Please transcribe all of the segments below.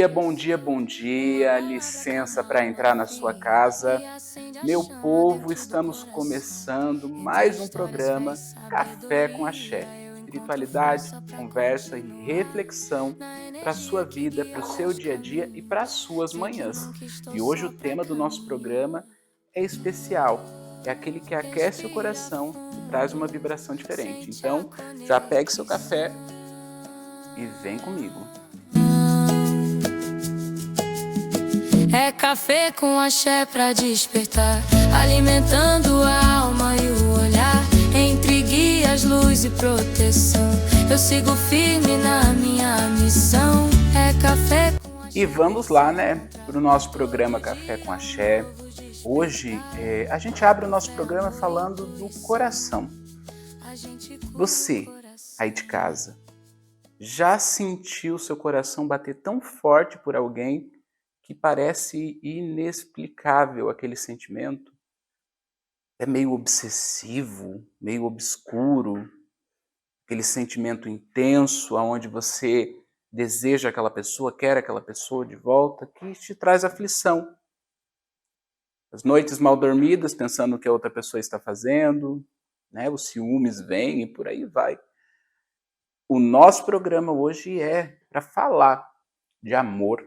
bom dia, bom dia. Licença para entrar na sua casa. Meu povo, estamos começando mais um programa Café com Axé. Espiritualidade, conversa e reflexão para a sua vida, para o seu dia a dia e para as suas manhãs. E hoje o tema do nosso programa é especial. É aquele que aquece o coração e traz uma vibração diferente. Então, já pegue seu café e vem comigo. É café com axé pra despertar, alimentando a alma e o olhar. Entre guias, luz e proteção, eu sigo firme na minha missão. É café com axé. E vamos lá, né, para o nosso programa Café com Axé. Hoje a gente abre o nosso programa falando do coração. Você, aí de casa, já sentiu seu coração bater tão forte por alguém que parece inexplicável aquele sentimento? É meio obsessivo, meio obscuro, aquele sentimento intenso onde você deseja aquela pessoa, quer aquela pessoa de volta, que te traz aflição. As noites mal dormidas, pensando no que a outra pessoa está fazendo, né? Os ciúmes vêm e por aí vai. O nosso programa hoje é para falar de amor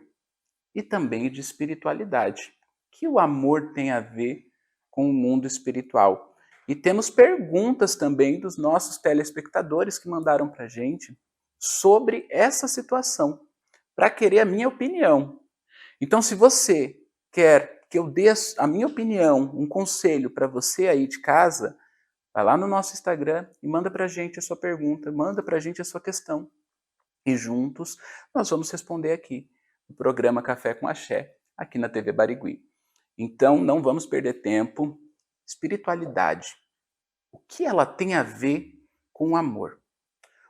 e também de espiritualidade. O que o amor tem a ver com o mundo espiritual? E temos perguntas também dos nossos telespectadores que mandaram para a gente sobre essa situação, para querer a minha opinião. Então, se você quer que eu dê a minha opinião, um conselho para você aí de casa, vai lá no nosso Instagram e manda para a gente a sua pergunta, manda para a gente a sua questão. E juntos nós vamos responder aqui no programa Café com Axé, aqui na TV Barigui. Então, não vamos perder tempo. Espiritualidade. O que ela tem a ver com o amor?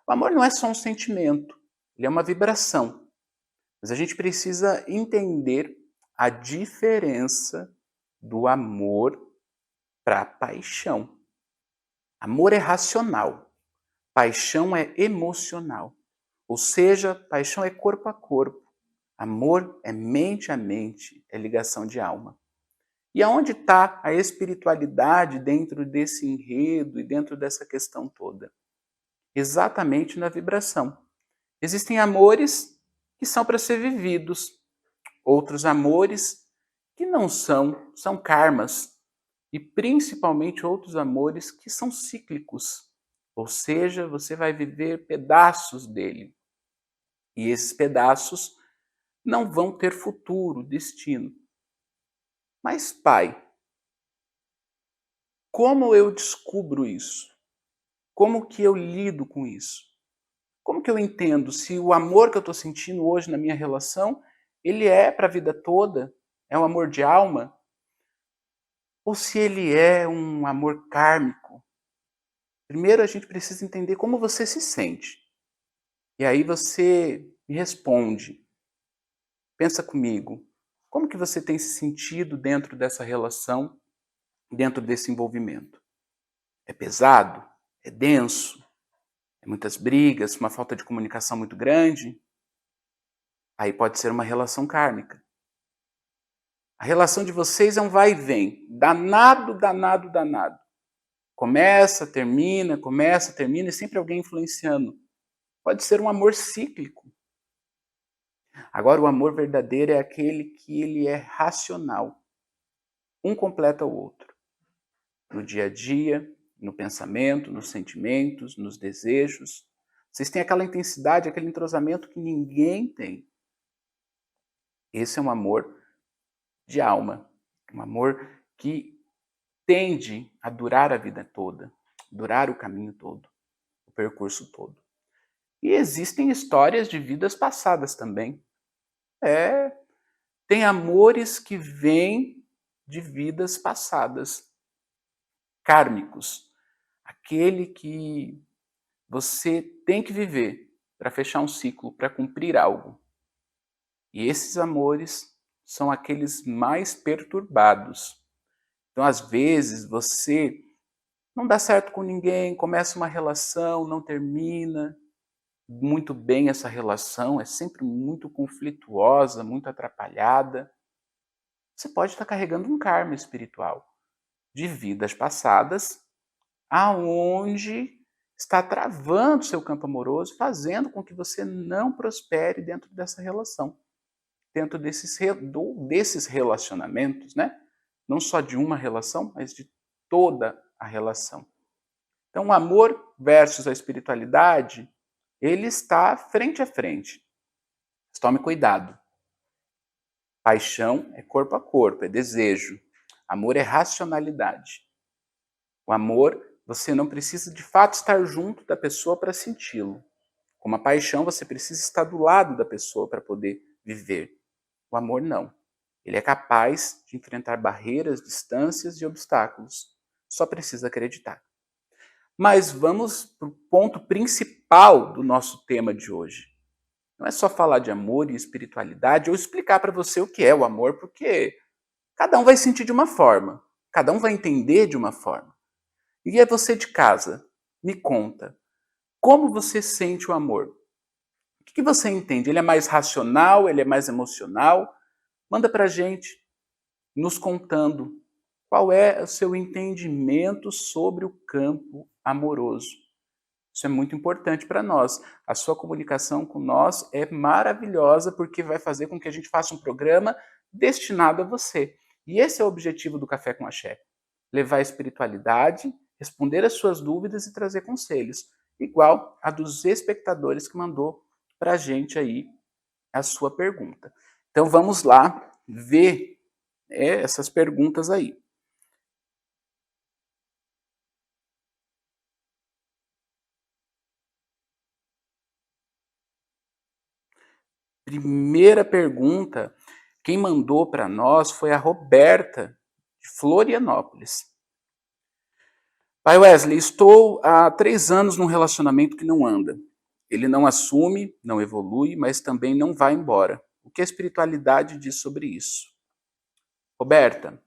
O amor não é só um sentimento, ele é uma vibração. Mas a gente precisa entender a diferença do amor para a paixão. Amor é racional, paixão é emocional. Ou seja, paixão é corpo a corpo. Amor é mente a mente, é ligação de alma. E aonde está a espiritualidade dentro desse enredo e dentro dessa questão toda? Exatamente na vibração. Existem amores que são para ser vividos, outros amores que não são, são karmas, e principalmente outros amores que são cíclicos, ou seja, você vai viver pedaços dele. E esses pedaços não vão ter futuro, destino. Mas, pai, como eu descubro isso? Como que eu lido com isso? Como que eu entendo se o amor que eu estou sentindo hoje na minha relação, ele é para a vida toda? É um amor de alma? Ou se ele é um amor kármico? Primeiro a gente precisa entender como você se sente. E aí você me responde. Pensa comigo. Como que você tem se sentido dentro dessa relação, dentro desse envolvimento? É pesado? É denso? É muitas brigas? Uma falta de comunicação muito grande? Aí pode ser uma relação kármica. A relação de vocês é um vai e vem. Danado, danado, danado. Começa, termina, e sempre alguém influenciando. Pode ser um amor cíclico. Agora, o amor verdadeiro é aquele que ele é racional. Um completa o outro. No dia a dia, no pensamento, nos sentimentos, nos desejos. Vocês têm aquela intensidade, aquele entrosamento que ninguém tem. Esse é um amor de alma. Um amor que tende a durar a vida toda, durar o caminho todo, o percurso todo. E existem histórias de vidas passadas também. Tem amores que vêm de vidas passadas, kármicos. Aquele que você tem que viver para fechar um ciclo, para cumprir algo. E esses amores são aqueles mais perturbados. Então, às vezes, você não dá certo com ninguém, começa uma relação, não termina. muito bem essa relação, é sempre muito conflituosa, muito atrapalhada, você pode estar carregando um karma espiritual de vidas passadas, aonde está travando seu campo amoroso, fazendo com que você não prospere dentro dessa relação, dentro desses relacionamentos, né? Não só de uma relação, mas de toda a relação. Então, o amor versus a espiritualidade, ele está frente a frente. Mas tome cuidado. Paixão é corpo a corpo, é desejo. Amor é racionalidade. O amor, você não precisa de fato estar junto da pessoa para senti-lo. Como a paixão, você precisa estar do lado da pessoa para poder viver. O amor não. Ele é capaz de enfrentar barreiras, distâncias e obstáculos. Só precisa acreditar. Mas vamos para o ponto principal do nosso tema de hoje. Não é só falar de amor e espiritualidade ou explicar para você o que é o amor, porque cada um vai sentir de uma forma, cada um vai entender de uma forma. E é você de casa, me conta, como você sente o amor? O que você entende? Ele é mais racional? Ele é mais emocional? Manda para a gente, nos contando qual é o seu entendimento sobre o campo amoroso. Isso é muito importante para nós. A sua comunicação com nós é maravilhosa porque vai fazer com que a gente faça um programa destinado a você. E esse é o objetivo do Café com Axé. Levar a espiritualidade, responder as suas dúvidas e trazer conselhos. Igual a dos espectadores que mandou para a gente aí a sua pergunta. Então vamos lá ver essas perguntas aí. Primeira pergunta, quem mandou para nós foi a Roberta, de Florianópolis. Pai Wesley, estou há 3 anos num relacionamento que não anda. Ele não assume, não evolui, mas também não vai embora. O que a espiritualidade diz sobre isso? Roberta,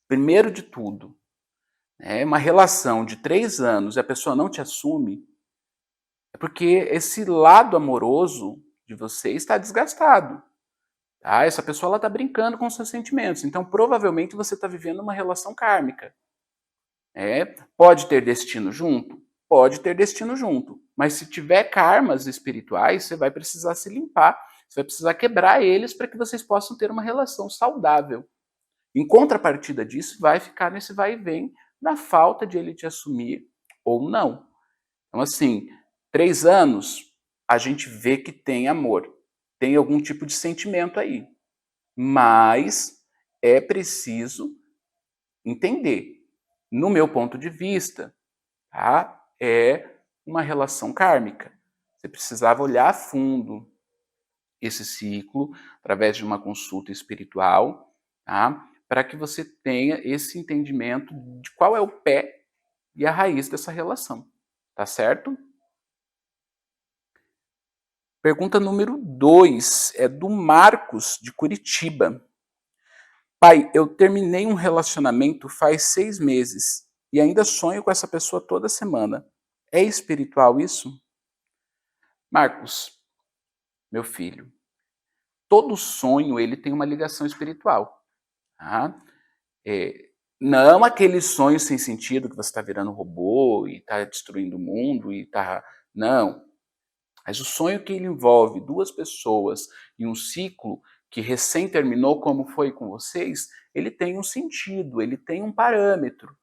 primeiro de tudo, uma relação de 3 anos e a pessoa não te assume, é porque esse lado amoroso de você está desgastado. Tá? Essa pessoa está brincando com seus sentimentos. Então, provavelmente, você está vivendo uma relação kármica. Pode ter destino junto? Pode ter destino junto. Mas se tiver karmas espirituais, você vai precisar se limpar. Você vai precisar quebrar eles para que vocês possam ter uma relação saudável. Em contrapartida disso, vai ficar nesse vai e vem, na falta de ele te assumir ou não. Então, assim, 3 anos, a gente vê que tem amor, tem algum tipo de sentimento aí. Mas é preciso entender. No meu ponto de vista, tá? É uma relação kármica. Você precisava olhar a fundo esse ciclo através de uma consulta espiritual, tá? Para que você tenha esse entendimento de qual é o pé e a raiz dessa relação. Tá certo? Pergunta número 2 é do Marcos, de Curitiba. Pai, eu terminei um relacionamento faz 6 meses e ainda sonho com essa pessoa toda semana. É espiritual isso? Marcos, meu filho, todo sonho ele tem uma ligação espiritual. Tá? Não aquele sonho sem sentido que você está virando robô e está destruindo o mundo e está... Não. Mas o sonho que ele envolve 2 pessoas em um ciclo que recém terminou, como foi com vocês, ele tem um sentido, ele tem um parâmetro.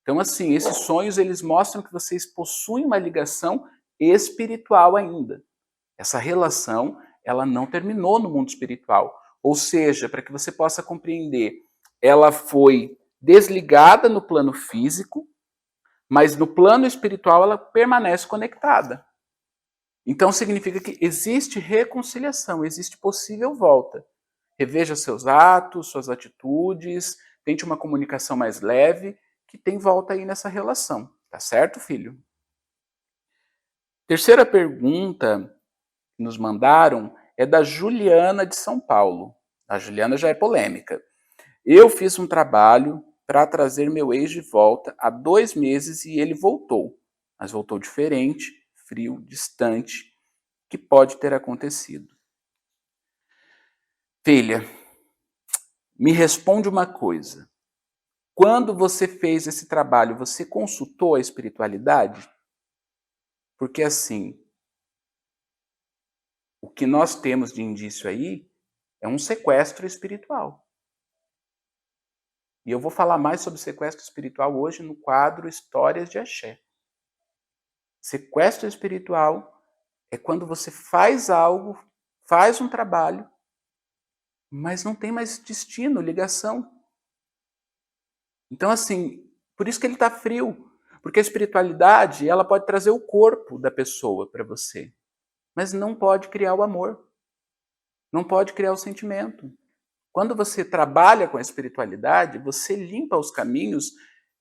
Então, assim, esses sonhos, eles mostram que vocês possuem uma ligação espiritual ainda. Essa relação, ela não terminou no mundo espiritual. Ou seja, para que você possa compreender, ela foi desligada no plano físico, mas no plano espiritual ela permanece conectada. Então significa que existe reconciliação, existe possível volta. Reveja seus atos, suas atitudes, tente uma comunicação mais leve, que tem volta aí nessa relação. Tá certo, filho? Terceira pergunta que nos mandaram é da Juliana de São Paulo. A Juliana já é polêmica. Eu fiz um trabalho para trazer meu ex de volta há 2 meses e ele voltou. Mas voltou diferente, frio, distante. que pode ter acontecido. Filha, me responde uma coisa. Quando você fez esse trabalho, você consultou a espiritualidade? Porque assim, o que nós temos de indício aí é um sequestro espiritual. E eu vou falar mais sobre sequestro espiritual hoje no quadro Histórias de Axé. Sequestro espiritual é quando você faz algo, faz um trabalho, mas não tem mais destino, ligação. Então, assim, por isso que ele está frio. Porque a espiritualidade, ela pode trazer o corpo da pessoa para você, mas não pode criar o amor. Não pode criar o sentimento. Quando você trabalha com a espiritualidade, você limpa os caminhos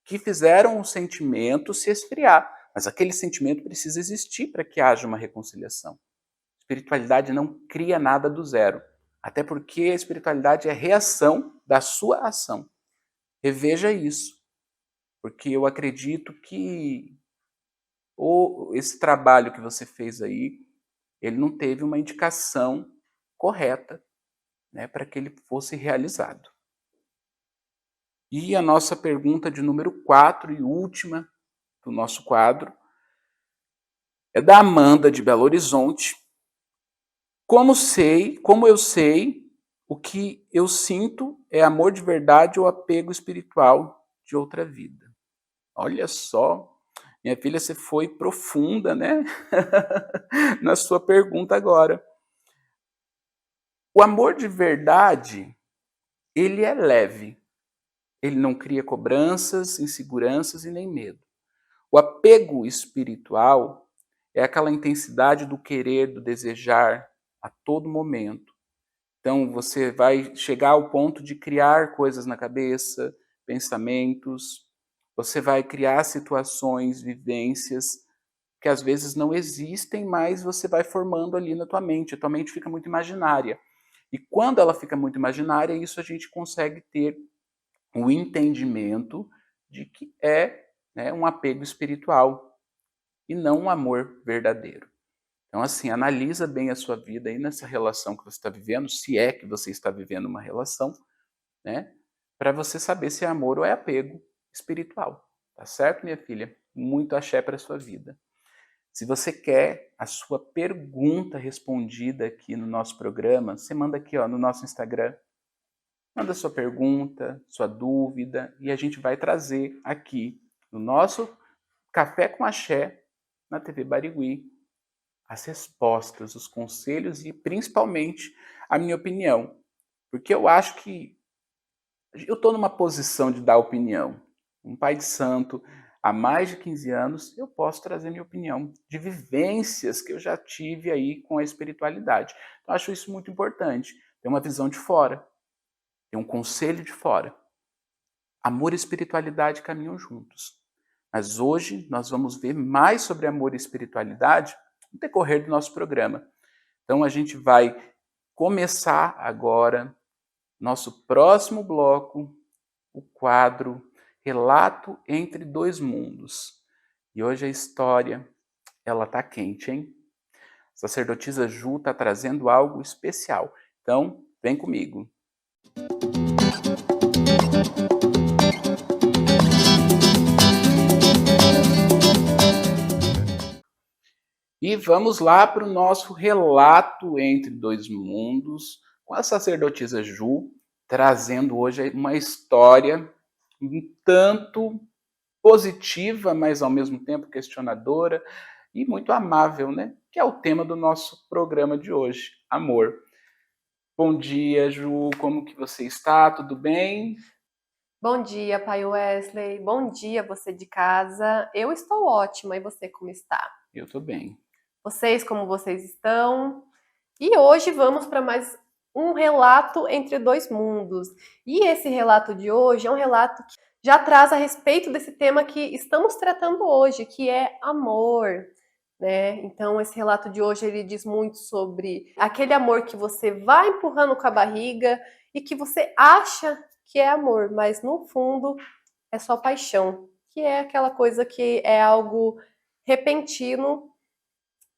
que fizeram o sentimento se esfriar. Mas aquele sentimento precisa existir para que haja uma reconciliação. A espiritualidade não cria nada do zero. Até porque a espiritualidade é reação da sua ação. Reveja isso. Porque eu acredito que esse trabalho que você fez aí, ele não teve uma indicação correta, né, para que ele fosse realizado. E a nossa pergunta de número 4 e última do nosso quadro é da Amanda de Belo Horizonte. Como eu sei o que eu sinto é amor de verdade ou apego espiritual de outra vida? Olha só, minha filha, você foi profunda, né? Na sua pergunta agora. O amor de verdade, ele é leve. Ele não cria cobranças, inseguranças e nem medo. O apego espiritual é aquela intensidade do querer, do desejar a todo momento. Então você vai chegar ao ponto de criar coisas na cabeça, pensamentos, você vai criar situações, vivências que às vezes não existem, mas você vai formando ali na tua mente. A tua mente fica muito imaginária. E quando ela fica muito imaginária, isso a gente consegue ter o entendimento de que é, né, um apego espiritual e não um amor verdadeiro. Então, assim, analisa bem a sua vida aí nessa relação que você está vivendo, se é que você está vivendo uma relação, né, para você saber se é amor ou é apego espiritual. Tá certo, minha filha? Muito axé para a sua vida. Se você quer a sua pergunta respondida aqui no nosso programa, você manda aqui, ó, no nosso Instagram. Manda sua pergunta, sua dúvida, e a gente vai trazer aqui no nosso Café com Axé, na TV Barigui, as respostas, os conselhos e principalmente a minha opinião. Porque eu acho que eu estou numa posição de dar opinião. Um pai de santo, há mais de 15 anos, eu posso trazer minha opinião de vivências que eu já tive aí com a espiritualidade. Então, eu acho isso muito importante. Ter uma visão de fora. Tem um conselho de fora. Amor e espiritualidade caminham juntos. Mas hoje nós vamos ver mais sobre amor e espiritualidade no decorrer do nosso programa. Então a gente vai começar agora nosso próximo bloco, o quadro Relato entre Dois Mundos. E hoje a história, ela tá quente, hein? A sacerdotisa Ju tá trazendo algo especial. Então, vem comigo. E vamos lá para o nosso relato entre dois mundos, com a sacerdotisa Ju, trazendo hoje uma história um tanto positiva, mas ao mesmo tempo questionadora e muito amável, né? Que é o tema do nosso programa de hoje, amor. Bom dia, Ju, como que você está? Tudo bem? Bom dia, pai Wesley. Bom dia, você de casa. Eu estou ótima, e você como está? Eu estou bem. Vocês, como vocês estão? E hoje vamos para mais um relato entre dois mundos. E esse relato de hoje é um relato que já traz a respeito desse tema que estamos tratando hoje, que é amor, né? Então, esse relato de hoje ele diz muito sobre aquele amor que você vai empurrando com a barriga e que você acha que é amor, mas no fundo é só paixão, que é aquela coisa que é algo repentino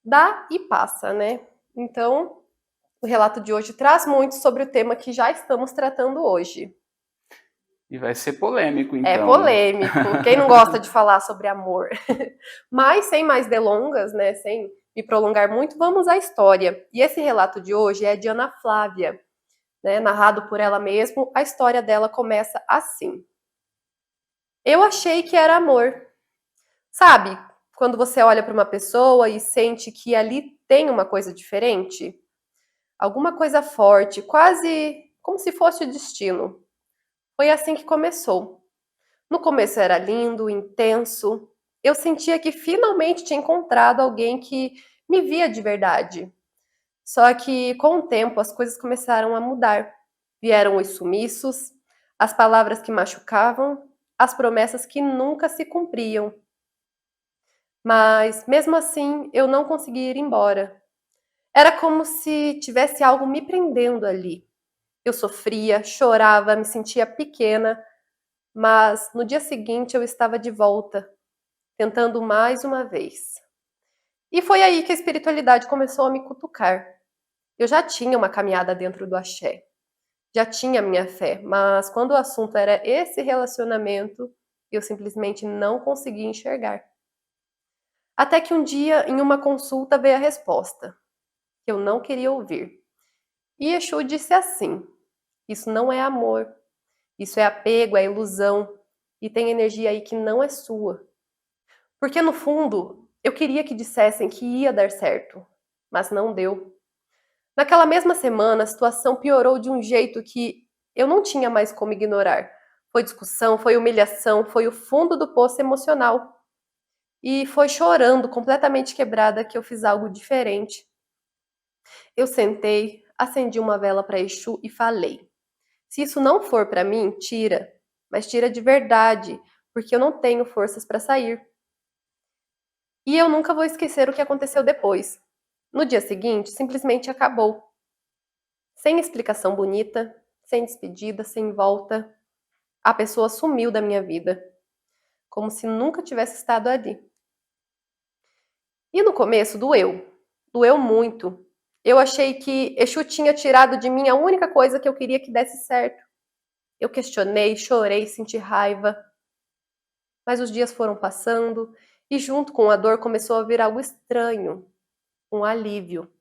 dá e passa, né? Então, o relato de hoje traz muito sobre o tema que já estamos tratando hoje. E vai ser polêmico, então. É polêmico. Quem não gosta de falar sobre amor? Mas, sem mais delongas, né? Sem me prolongar muito, vamos à história. E esse relato de hoje é de Ana Flávia, né? Narrado por ela mesma. A história dela começa assim. Eu achei que era amor. Sabe, quando você olha para uma pessoa e sente que ali tem uma coisa diferente? Alguma coisa forte, quase como se fosse o destino. Foi assim que começou. No começo era lindo, intenso. Eu sentia que finalmente tinha encontrado alguém que me via de verdade. Só que com o tempo as coisas começaram a mudar. Vieram os sumiços, as palavras que machucavam, as promessas que nunca se cumpriam. Mas mesmo assim eu não conseguia ir embora. Era como se tivesse algo me prendendo ali. Eu sofria, chorava, me sentia pequena, mas no dia seguinte eu estava de volta, tentando mais uma vez. E foi aí que a espiritualidade começou a me cutucar. Eu já tinha uma caminhada dentro do axé, já tinha minha fé, mas quando o assunto era esse relacionamento, eu simplesmente não conseguia enxergar. Até que um dia, em uma consulta, veio a resposta, que eu não queria ouvir. E Exu disse assim: isso não é amor, isso é apego, é ilusão, e tem energia aí que não é sua. Porque no fundo, eu queria que dissessem que ia dar certo, mas não deu. Naquela mesma semana, a situação piorou de um jeito que eu não tinha mais como ignorar. Foi discussão, foi humilhação, foi o fundo do poço emocional. E foi chorando, completamente quebrada, que eu fiz algo diferente. Eu sentei, acendi uma vela para Exu e falei: se isso não for para mim, tira, mas tira de verdade, porque eu não tenho forças para sair. E eu nunca vou esquecer o que aconteceu depois. No dia seguinte, simplesmente acabou. Sem explicação bonita, sem despedida, sem volta. A pessoa sumiu da minha vida, como se nunca tivesse estado ali. E no começo doeu. Doeu muito. Eu achei que Exu tinha tirado de mim a única coisa que eu queria que desse certo. Eu questionei, chorei, senti raiva. Mas os dias foram passando e junto com a dor começou a vir algo estranho, um alívio.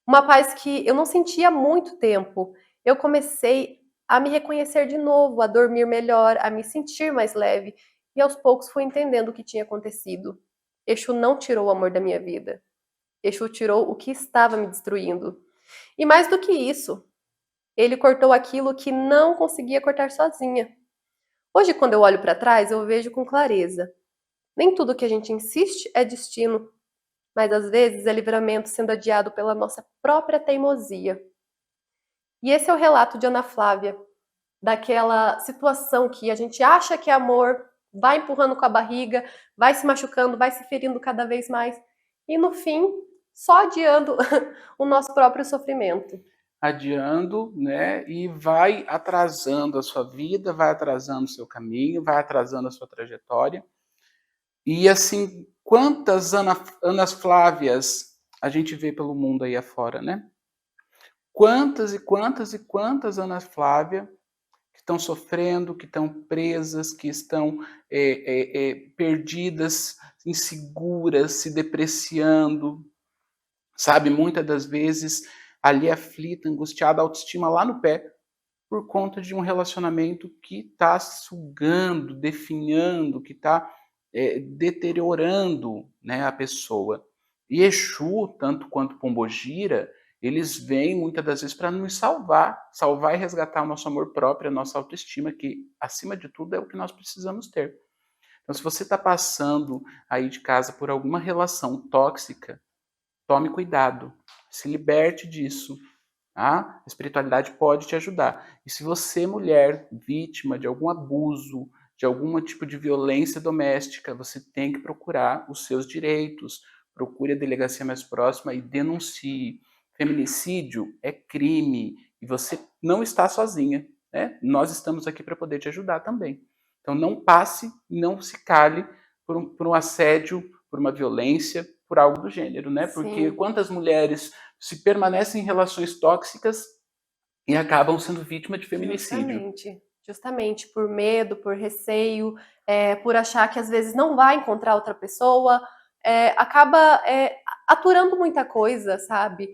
Uma paz que eu não sentia há muito tempo. Eu comecei a me reconhecer de novo, a dormir melhor, a me sentir mais leve. E aos poucos fui entendendo o que tinha acontecido. Exu não tirou o amor da minha vida. Exu tirou o que estava me destruindo. E mais do que isso, ele cortou aquilo que não conseguia cortar sozinha. Hoje, quando eu olho para trás, eu vejo com clareza. Nem tudo que a gente insiste é destino, mas às vezes é livramento sendo adiado pela nossa própria teimosia. E esse é o relato de Ana Flávia, daquela situação que a gente acha que é amor, vai empurrando com a barriga, vai se machucando, vai se ferindo cada vez mais, e no fim, só adiando o nosso próprio sofrimento. Adiando, né? E vai atrasando a sua vida, vai atrasando o seu caminho, vai atrasando a sua trajetória. E assim, quantas Anas Flávias a gente vê pelo mundo aí afora, né? Quantas e quantas e quantas Ana Flávia que estão sofrendo, que estão presas, que estão perdidas, inseguras, se depreciando, sabe? Muitas das vezes ali aflita, angustiada, autoestima lá no pé, por conta de um relacionamento que está sugando, definhando, que está deteriorando, né, a pessoa. E Exu, tanto quanto Pombogira, eles vêm muitas das vezes para nos salvar e resgatar o nosso amor próprio, a nossa autoestima, que acima de tudo é o que nós precisamos ter. Então, se você está passando aí de casa por alguma relação tóxica, tome cuidado, se liberte disso. Tá? A espiritualidade pode te ajudar. E se você, mulher, vítima de algum abuso, de algum tipo de violência doméstica, você tem que procurar os seus direitos. Procure a delegacia mais próxima e denuncie. Feminicídio é crime e você não está sozinha, né? Nós estamos aqui para poder te ajudar também. Então não passe, não se cale por um assédio, por uma violência, por algo do gênero, né? Porque Sim. quantas mulheres se permanecem em relações tóxicas e acabam sendo vítimas de feminicídio. Justamente por medo, por receio, por achar que às vezes não vai encontrar outra pessoa, acaba aturando muita coisa, sabe?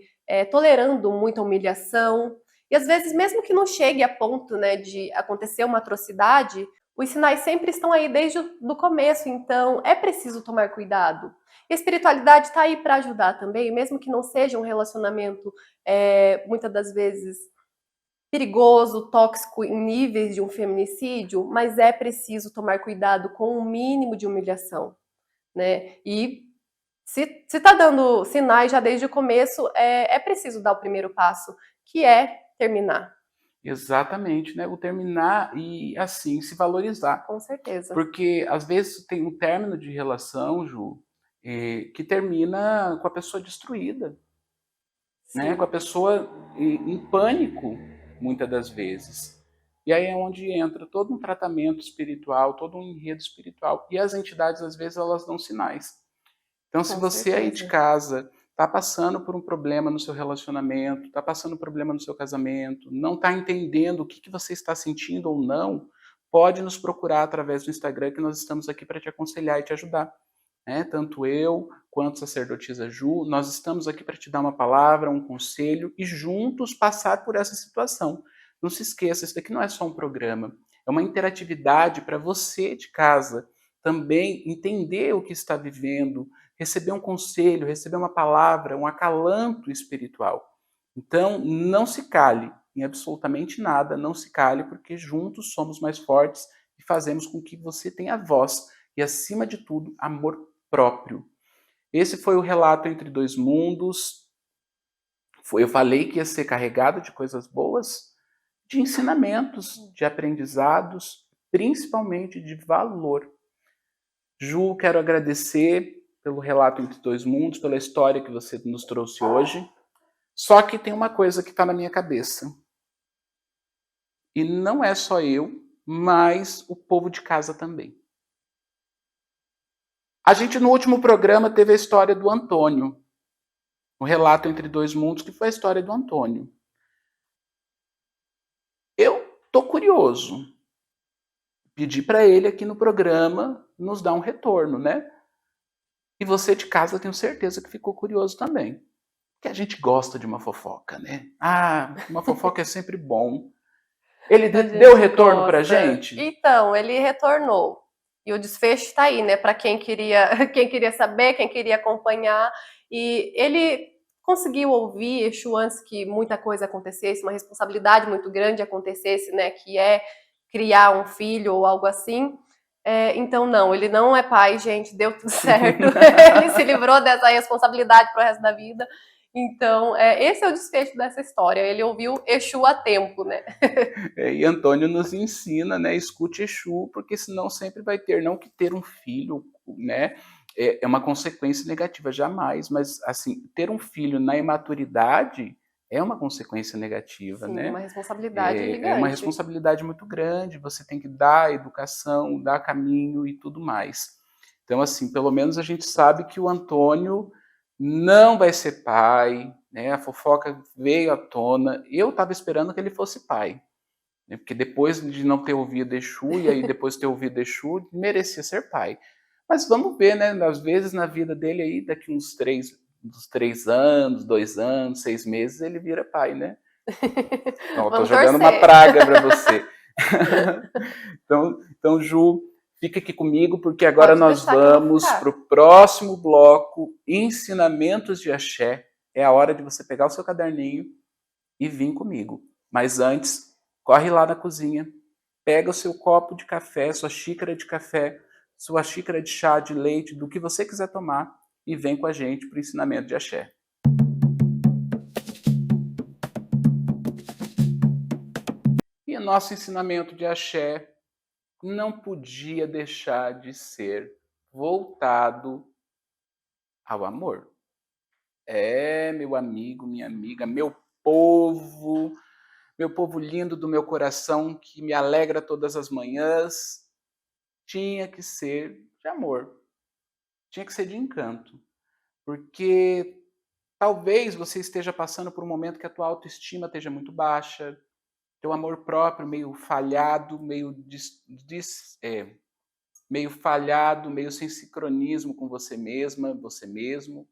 Tolerando muita humilhação. E às vezes, mesmo que não chegue a ponto, né, de acontecer uma atrocidade, os sinais sempre estão aí desde o começo, então é preciso tomar cuidado. E a espiritualidade está aí para ajudar também, mesmo que não seja um relacionamento, muitas das vezes, perigoso, tóxico em níveis de um feminicídio, mas é preciso tomar cuidado com o mínimo de humilhação, né? E se está dando sinais já desde o começo, é preciso dar o primeiro passo, que é terminar. Exatamente, né? O terminar e, assim, se valorizar. Com certeza. Porque, às vezes, tem um término de relação, Ju, que termina com a pessoa destruída, né? Com a pessoa em pânico, muitas das vezes. E aí é onde entra todo um tratamento espiritual, todo um enredo espiritual. E as entidades, às vezes, elas dão sinais. Então, se você aí de casa está passando por um problema no seu relacionamento, está passando por um problema no seu casamento, não está entendendo o que você está sentindo ou não, pode nos procurar através do Instagram, que nós estamos aqui para te aconselhar e te ajudar. Tanto eu quanto a sacerdotisa Ju, nós estamos aqui para te dar uma palavra, um conselho e juntos passar por essa situação. Não se esqueça, isso daqui não é só um programa, é uma interatividade para você de casa também entender o que está vivendo, receber um conselho, receber uma palavra, um acalanto espiritual. Então, não se cale em absolutamente nada, não se cale, porque juntos somos mais fortes e fazemos com que você tenha voz e, acima de tudo, amor próprio. Esse foi o relato Entre Dois Mundos. Eu falei que ia ser carregado de coisas boas, de ensinamentos, de aprendizados, principalmente de valor. Ju, quero agradecer pelo relato Entre Dois Mundos, pela história que você nos trouxe hoje. Só que tem uma coisa que está na minha cabeça. E não é só eu, mas o povo de casa também. A gente, no último programa, teve a história do Antônio. O relato Entre Dois Mundos, que foi a história do Antônio. Eu tô curioso. Pedi para ele aqui no programa nos dar um retorno, né? E você de casa, tenho certeza que ficou curioso também. Porque a gente gosta de uma fofoca, né? Uma fofoca é sempre bom. Ele deu retorno pra gente? Então, ele retornou. E o desfecho está aí, né? Para quem queria saber, quem queria acompanhar. E ele conseguiu ouvir Exu antes que muita coisa acontecesse, uma responsabilidade muito grande acontecesse, né? Que é criar um filho ou algo assim. Então, não, ele não é pai, gente, deu tudo certo. Ele se livrou dessa responsabilidade pro resto da vida. Então, esse é o desfecho dessa história. Ele ouviu Exu a tempo, né? E Antônio nos ensina, né? Escute Exu, porque senão sempre vai ter, não que ter um filho, né? É uma consequência negativa, jamais. Mas, assim, ter um filho na imaturidade é uma consequência negativa, Sim, né? Uma responsabilidade gigante. É uma responsabilidade muito grande. Você tem que dar educação, dar caminho e tudo mais. Então, assim, pelo menos a gente sabe que o Antônio não vai ser pai, né? A fofoca veio à tona. Eu estava esperando que ele fosse pai, né? Porque depois de não ter ouvido Exu, e aí depois de ter ouvido Exu, merecia ser pai. Mas vamos ver, né? Às vezes na vida dele aí, daqui uns 3 anos, 2 anos, 6 meses, ele vira pai, né? Então, eu tô jogando uma praga para você. Então, Ju, fica aqui comigo, porque agora nós vamos para o próximo bloco, Ensinamentos de Axé. É a hora de você pegar o seu caderninho e vir comigo. Mas antes, corre lá na cozinha, pega o seu copo de café, sua xícara de café, sua xícara de chá, de leite, do que você quiser tomar, e vem com a gente para o Ensinamento de Axé. E o nosso ensinamento de Axé não podia deixar de ser voltado ao amor. Meu amigo, minha amiga, meu povo lindo do meu coração, que me alegra todas as manhãs, tinha que ser de amor, tinha que ser de encanto. porque talvez você esteja passando por um momento que a tua autoestima esteja muito baixa, teu amor próprio meio falhado, meio falhado, meio sem sincronismo com você mesma, você mesmo.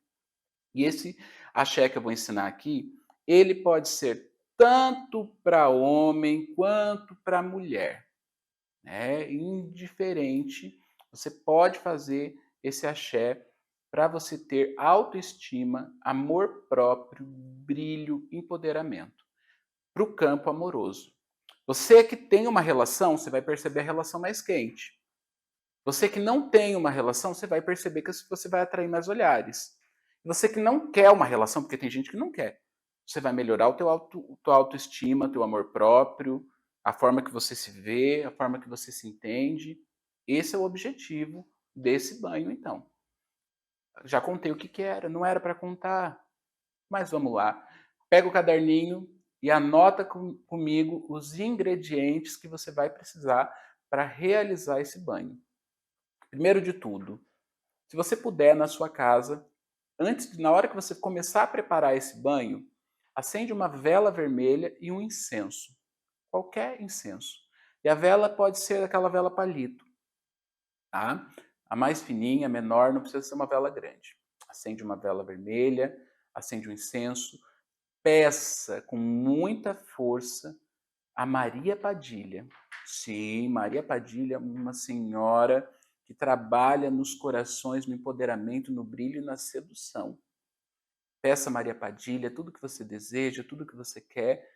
E esse axé que eu vou ensinar aqui, ele pode ser tanto para homem quanto para mulher, né? Indiferente, você pode fazer esse axé para você ter autoestima, amor próprio, brilho, empoderamento para o campo amoroso. Você que tem uma relação, você vai perceber a relação mais quente. Você que não tem uma relação, você vai perceber que você vai atrair mais olhares. Você que não quer uma relação, porque tem gente que não quer, você vai melhorar tua autoestima, teu amor próprio, a forma que você se vê, a forma que você se entende. Esse é o objetivo desse banho, então. Já contei o que era, não era para contar, mas vamos lá. Pega o caderninho e anota comigo os ingredientes que você vai precisar para realizar esse banho. Primeiro de tudo, se você puder na sua casa, na hora que você começar a preparar esse banho, acende uma vela vermelha e um incenso. Qualquer incenso. E a vela pode ser aquela vela palito, tá? A mais fininha, menor, não precisa ser uma vela grande. Acende uma vela vermelha, acende um incenso, peça com muita força a Maria Padilha. Sim, Maria Padilha, uma senhora que trabalha nos corações, no empoderamento, no brilho e na sedução. Peça a Maria Padilha tudo que você deseja, tudo que você quer.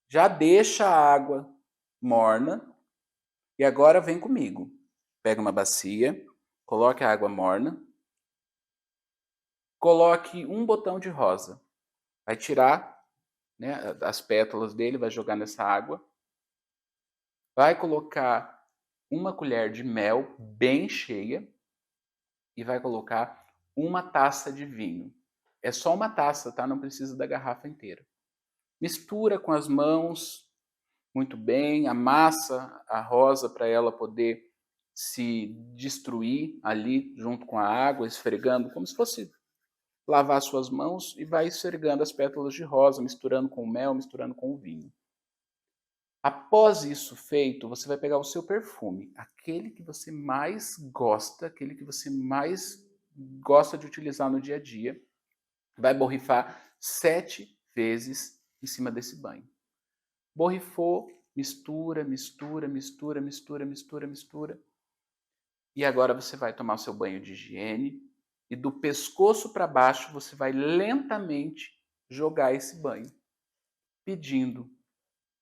Já deixa a água morna e agora vem comigo. Pega uma bacia, coloque a água morna, coloque um botão de rosa. Vai tirar, né, as pétalas dele, vai jogar nessa água. Vai colocar uma colher de mel bem cheia e vai colocar uma taça de vinho. É só uma taça, tá? Não precisa da garrafa inteira. Mistura com as mãos muito bem, amassa a rosa para ela poder se destruir ali junto com a água, esfregando, como se fosse lavar suas mãos, e vai esfregando as pétalas de rosa, misturando com o mel, misturando com o vinho. Após isso feito, você vai pegar o seu perfume, aquele que você mais gosta, aquele que você mais gosta de utilizar no dia a dia, vai borrifar 7 vezes em cima desse banho. Borrifou, mistura, mistura, mistura, mistura, mistura, mistura. E agora você vai tomar o seu banho de higiene e do pescoço para baixo você vai lentamente jogar esse banho, pedindo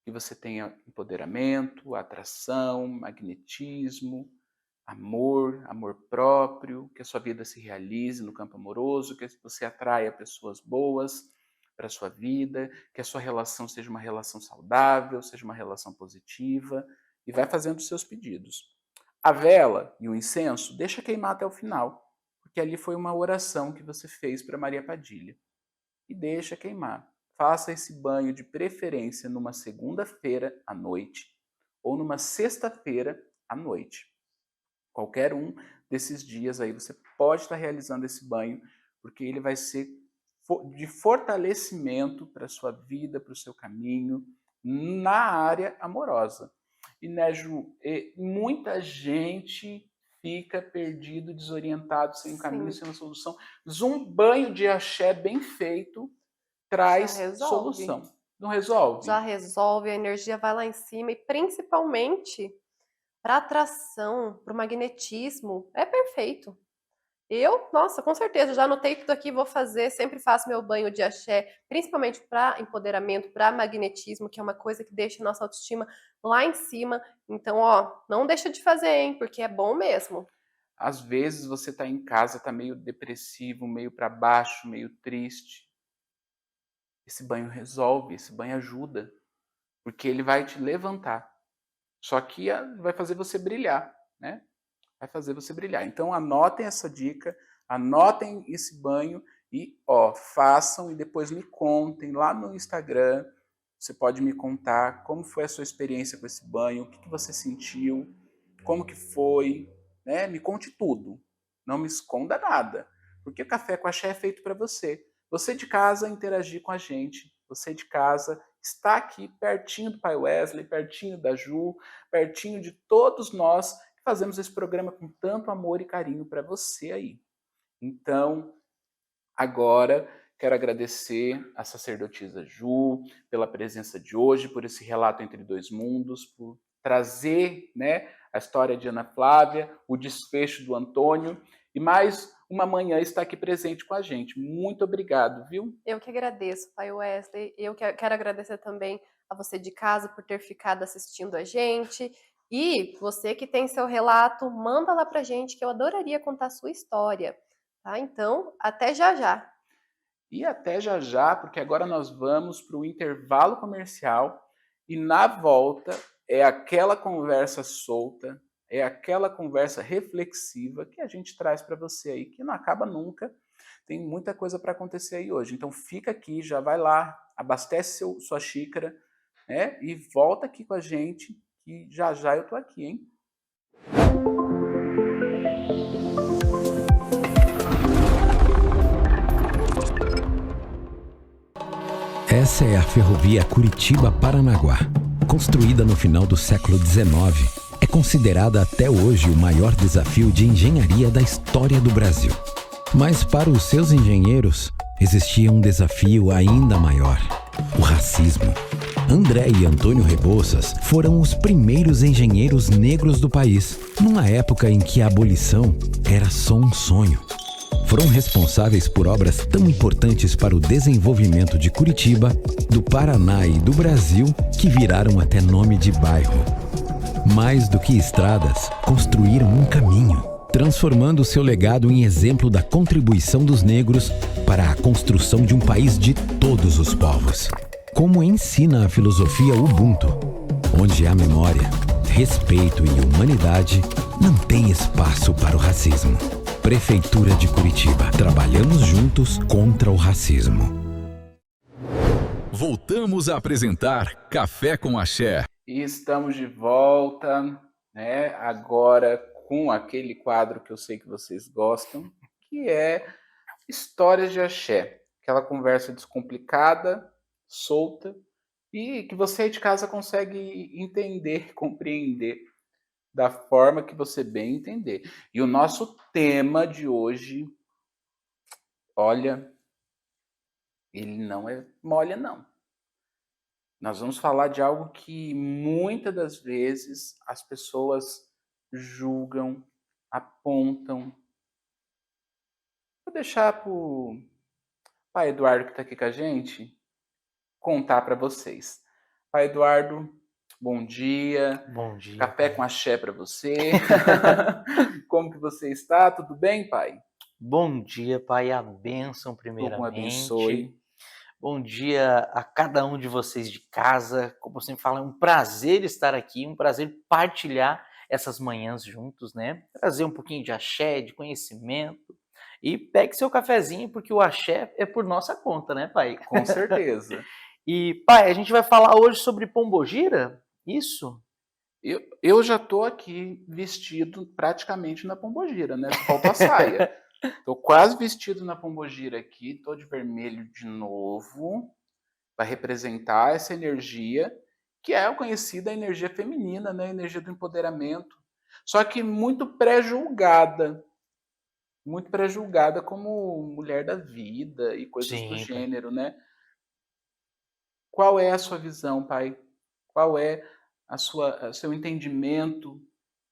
que você tenha empoderamento, atração, magnetismo, amor, amor próprio, que a sua vida se realize no campo amoroso, que você atraia pessoas boas para a sua vida, que a sua relação seja uma relação saudável, seja uma relação positiva, e vai fazendo os seus pedidos. A vela e o incenso, deixa queimar até o final, porque ali foi uma oração que você fez para Maria Padilha. E deixa queimar. Faça esse banho de preferência numa segunda-feira à noite ou numa sexta-feira à noite. Qualquer um desses dias aí você pode estar realizando esse banho, porque ele vai ser de fortalecimento para a sua vida, para o seu caminho, na área amorosa. E, né, Ju, muita gente fica perdido, desorientado, sem um caminho, sem uma solução. Mas um banho de axé bem feito traz solução. Não resolve? Já resolve, a energia vai lá em cima e principalmente para atração, para o magnetismo, é perfeito. Nossa, com certeza, já anotei tudo aqui, vou fazer, sempre faço meu banho de axé, principalmente para empoderamento, para magnetismo, que é uma coisa que deixa a nossa autoestima lá em cima. Então, ó, não deixa de fazer, hein, porque é bom mesmo. Às vezes você tá em casa, tá meio depressivo, meio para baixo, meio triste. Esse banho resolve, esse banho ajuda, porque ele vai te levantar. Só que vai fazer você brilhar, né? Vai fazer você brilhar. Então anotem essa dica, anotem esse banho e façam e depois me contem lá no Instagram. Você pode me contar como foi a sua experiência com esse banho, o que você sentiu, como que foi, né? Me conte tudo. Não me esconda nada. Porque o Café com Axé é feito para você. Você de casa interagir com a gente. Você de casa está aqui pertinho do Pai Wesley, pertinho da Ju, pertinho de todos nós que fazemos esse programa com tanto amor e carinho para você aí. Então, agora, quero agradecer a sacerdotisa Ju pela presença de hoje, por esse relato entre dois mundos, por trazer, né, a história de Ana Flávia, o desfecho do Antônio, e mais uma manhã está aqui presente com a gente. Muito obrigado, viu? Eu que agradeço, Pai Wesley. Eu quero agradecer também a você de casa por ter ficado assistindo a gente. E você que tem seu relato, manda lá pra gente, que eu adoraria contar a sua história. Tá? Então, até já já. E até já já, porque agora nós vamos para o intervalo comercial e na volta é aquela conversa solta, é aquela conversa reflexiva que a gente traz para você aí, que não acaba nunca. Tem muita coisa para acontecer aí hoje. Então fica aqui, já vai lá, abastece sua xícara, né? E volta aqui com a gente, que já já eu tô aqui, hein? Essa é a ferrovia Curitiba-Paranaguá. Construída no final do século XIX, é considerada até hoje o maior desafio de engenharia da história do Brasil. Mas para os seus engenheiros, existia um desafio ainda maior: o racismo. André e Antônio Rebouças foram os primeiros engenheiros negros do país, numa época em que a abolição era só um sonho. Foram responsáveis por obras tão importantes para o desenvolvimento de Curitiba, do Paraná e do Brasil, que viraram até nome de bairro. Mais do que estradas, construíram um caminho, transformando seu legado em exemplo da contribuição dos negros para a construção de um país de todos os povos. Como ensina a filosofia Ubuntu, onde há memória, respeito e humanidade, não tem espaço para o racismo. Prefeitura de Curitiba. Trabalhamos juntos contra o racismo. Voltamos a apresentar Café com Axé. E estamos de volta, né? Agora com aquele quadro que eu sei que vocês gostam, que é Histórias de Axé. Aquela conversa descomplicada, solta, e que você aí de casa consegue entender, compreender da forma que você bem entender. E o nosso tema de hoje, olha, ele não é mole, não. Nós vamos falar de algo que muitas das vezes as pessoas julgam, apontam. Vou deixar para o Pai Eduardo, que está aqui com a gente, contar para vocês. Pai Eduardo, bom dia. Bom dia. Café com Axé para você. Como que você está? Tudo bem, pai? Bom dia, pai. A bênção primeiramente. Como abençoe. Bom dia a cada um de vocês de casa. Como eu sempre falo, é um prazer estar aqui, um prazer partilhar essas manhãs juntos, né? Trazer um pouquinho de axé, de conhecimento. E pegue seu cafezinho, porque o axé é por nossa conta, né, pai? Com certeza. E, pai, a gente vai falar hoje sobre Pombogira? Isso? Eu já tô aqui vestido praticamente na Pombogira, né? Só falta a saia. Tô quase vestido na Pombogira aqui, tô de vermelho de novo, para representar essa energia, que é a conhecida energia feminina, né? A energia do empoderamento. Só que muito pré-julgada como mulher da vida e coisas do gênero, né? Qual é a sua visão, pai? Qual é o seu entendimento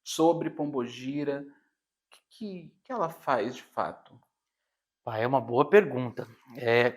sobre Pombogira? O que ela faz de fato? Pai, é uma boa pergunta.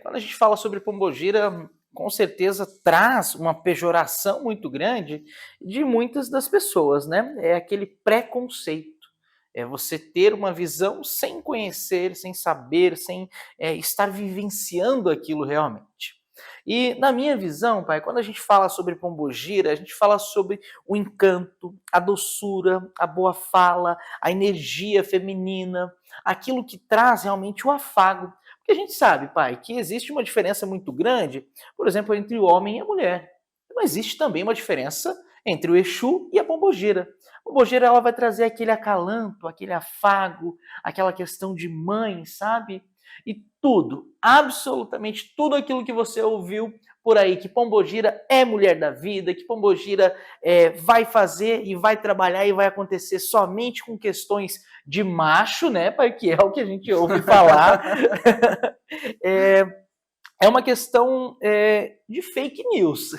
Quando a gente fala sobre Pombogira, com certeza traz uma pejoração muito grande de muitas das pessoas, né? É aquele preconceito. É você ter uma visão sem conhecer, sem saber, sem estar vivenciando aquilo realmente. E na minha visão, pai, quando a gente fala sobre Pombogira, a gente fala sobre o encanto, a doçura, a boa fala, a energia feminina, aquilo que traz realmente o afago. Porque a gente sabe, pai, que existe uma diferença muito grande, por exemplo, entre o homem e a mulher. Mas existe também uma diferença entre o Exu e a pombogira. A pombogira ela vai trazer aquele acalanto, aquele afago, aquela questão de mãe, sabe? E tudo, absolutamente tudo aquilo que você ouviu por aí, que pombogira é mulher da vida, que pombogira vai fazer e vai trabalhar e vai acontecer somente com questões de macho, né, pai? Que é o que a gente ouve falar. É uma questão de fake news,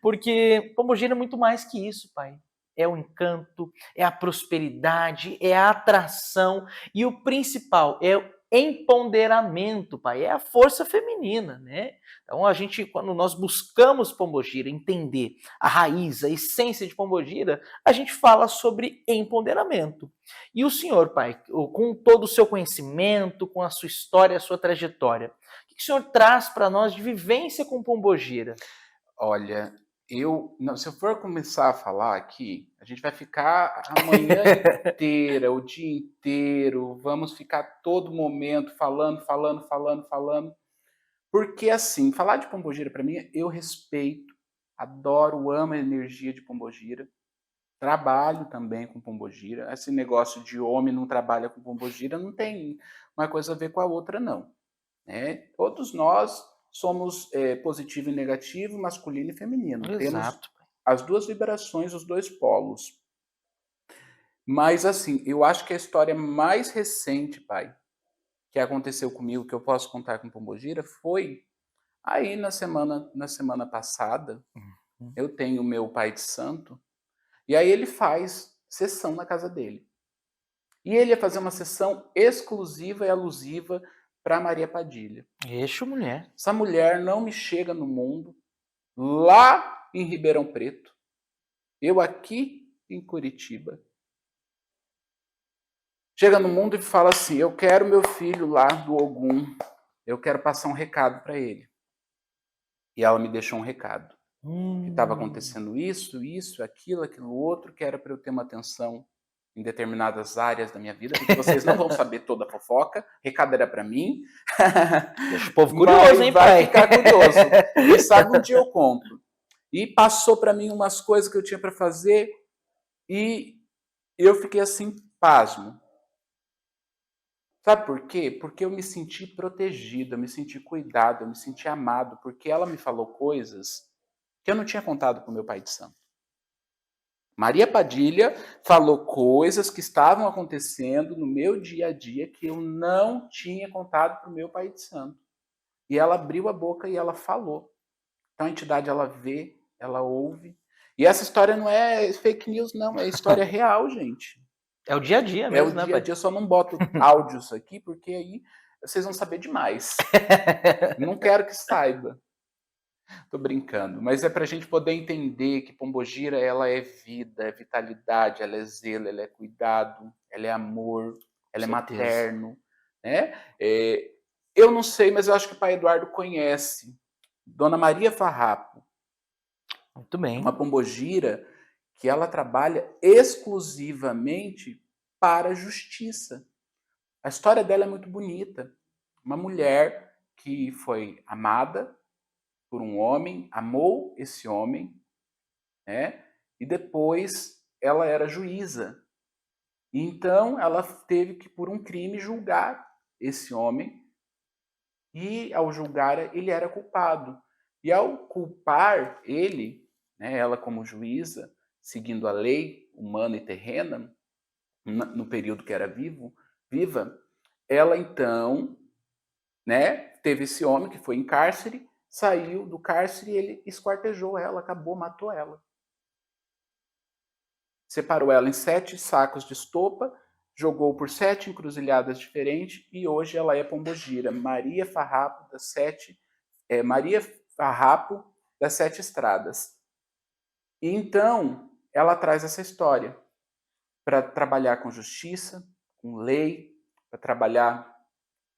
porque pombogira é muito mais que isso, pai. É o encanto, é a prosperidade, é a atração e o principal é o empoderamento, pai. É a força feminina, né? Então quando nós buscamos pombogira, entender a raiz, a essência de pombogira, a gente fala sobre empoderamento. E o senhor, pai, com todo o seu conhecimento, com a sua história, a sua trajetória, o que o senhor traz para nós de vivência com pombogira? Olha, se eu for começar a falar aqui, a gente vai ficar a manhã inteira, o dia inteiro, vamos ficar todo momento falando. Porque, assim, falar de pombogira para mim, eu respeito, adoro, amo a energia de pombogira. Trabalho também com pombogira. Esse negócio de homem não trabalha com pombogira não tem uma coisa a ver com a outra, não. Né? Todos nós somos positivo e negativo, masculino e feminino. Exato. Temos as duas vibrações, os dois polos. Mas, assim, eu acho que a história mais recente, pai, que aconteceu comigo, que eu posso contar com pombogira, foi aí na semana passada. Eu tenho o meu pai de santo, e aí ele faz sessão na casa dele. E ele ia fazer uma sessão exclusiva e alusiva para Maria Padilha. Exu, mulher. Essa mulher não me chega no mundo, lá em Ribeirão Preto, eu aqui em Curitiba. Chega no mundo e fala assim, eu quero meu filho lá do Ogum, eu quero passar um recado para ele. E ela me deixou um recado. Que estava acontecendo isso, aquilo outro, que era para eu ter uma atenção em determinadas áreas da minha vida, porque vocês não vão saber toda a fofoca, recado era para mim. Deixa o povo curioso, hein, vai pai? ficar curioso. Quem sabe um dia eu conto. E passou para mim umas coisas que eu tinha para fazer e eu fiquei assim, pasmo. Sabe por quê? Porque eu me senti protegido, eu me senti cuidado, eu me senti amado, porque ela me falou coisas que eu não tinha contado para o meu pai de santo. Maria Padilha falou coisas que estavam acontecendo no meu dia a dia que eu não tinha contado para o meu pai de santo. E ela abriu a boca e ela falou. Então a entidade, ela vê, ela ouve. E essa história não é fake news, não. É história real, gente. É o dia a dia mesmo, né, É o dia a dia. Eu só não boto áudios aqui, porque aí vocês vão saber demais. Não quero que saiba. Tô brincando, mas é pra gente poder entender que pombogira, ela é vida, é vitalidade, ela é zelo, ela é cuidado, ela é amor, ela é materno, né? Eu não sei, mas eu acho que o pai Eduardo conhece. Dona Maria Farrapo. Muito bem. Uma pombogira que ela trabalha exclusivamente para a justiça. A história dela é muito bonita. Uma mulher que foi amada por um homem, amou esse homem, né? E depois ela era juíza. Então ela teve que, por um crime, julgar esse homem. E ao julgar, ele era culpado. E ao culpar ele, né, ela como juíza, seguindo a lei humana e terrena, no período que era viva, ela então, né, teve esse homem que foi em cárcere, saiu do cárcere e ele esquartejou ela, acabou, matou ela. Separou ela em 7 sacos de estopa, jogou por 7 encruzilhadas diferentes e hoje ela é pombogira, Maria Farrapo das 7 Estradas. E então ela traz essa história para trabalhar com justiça, com lei, para trabalhar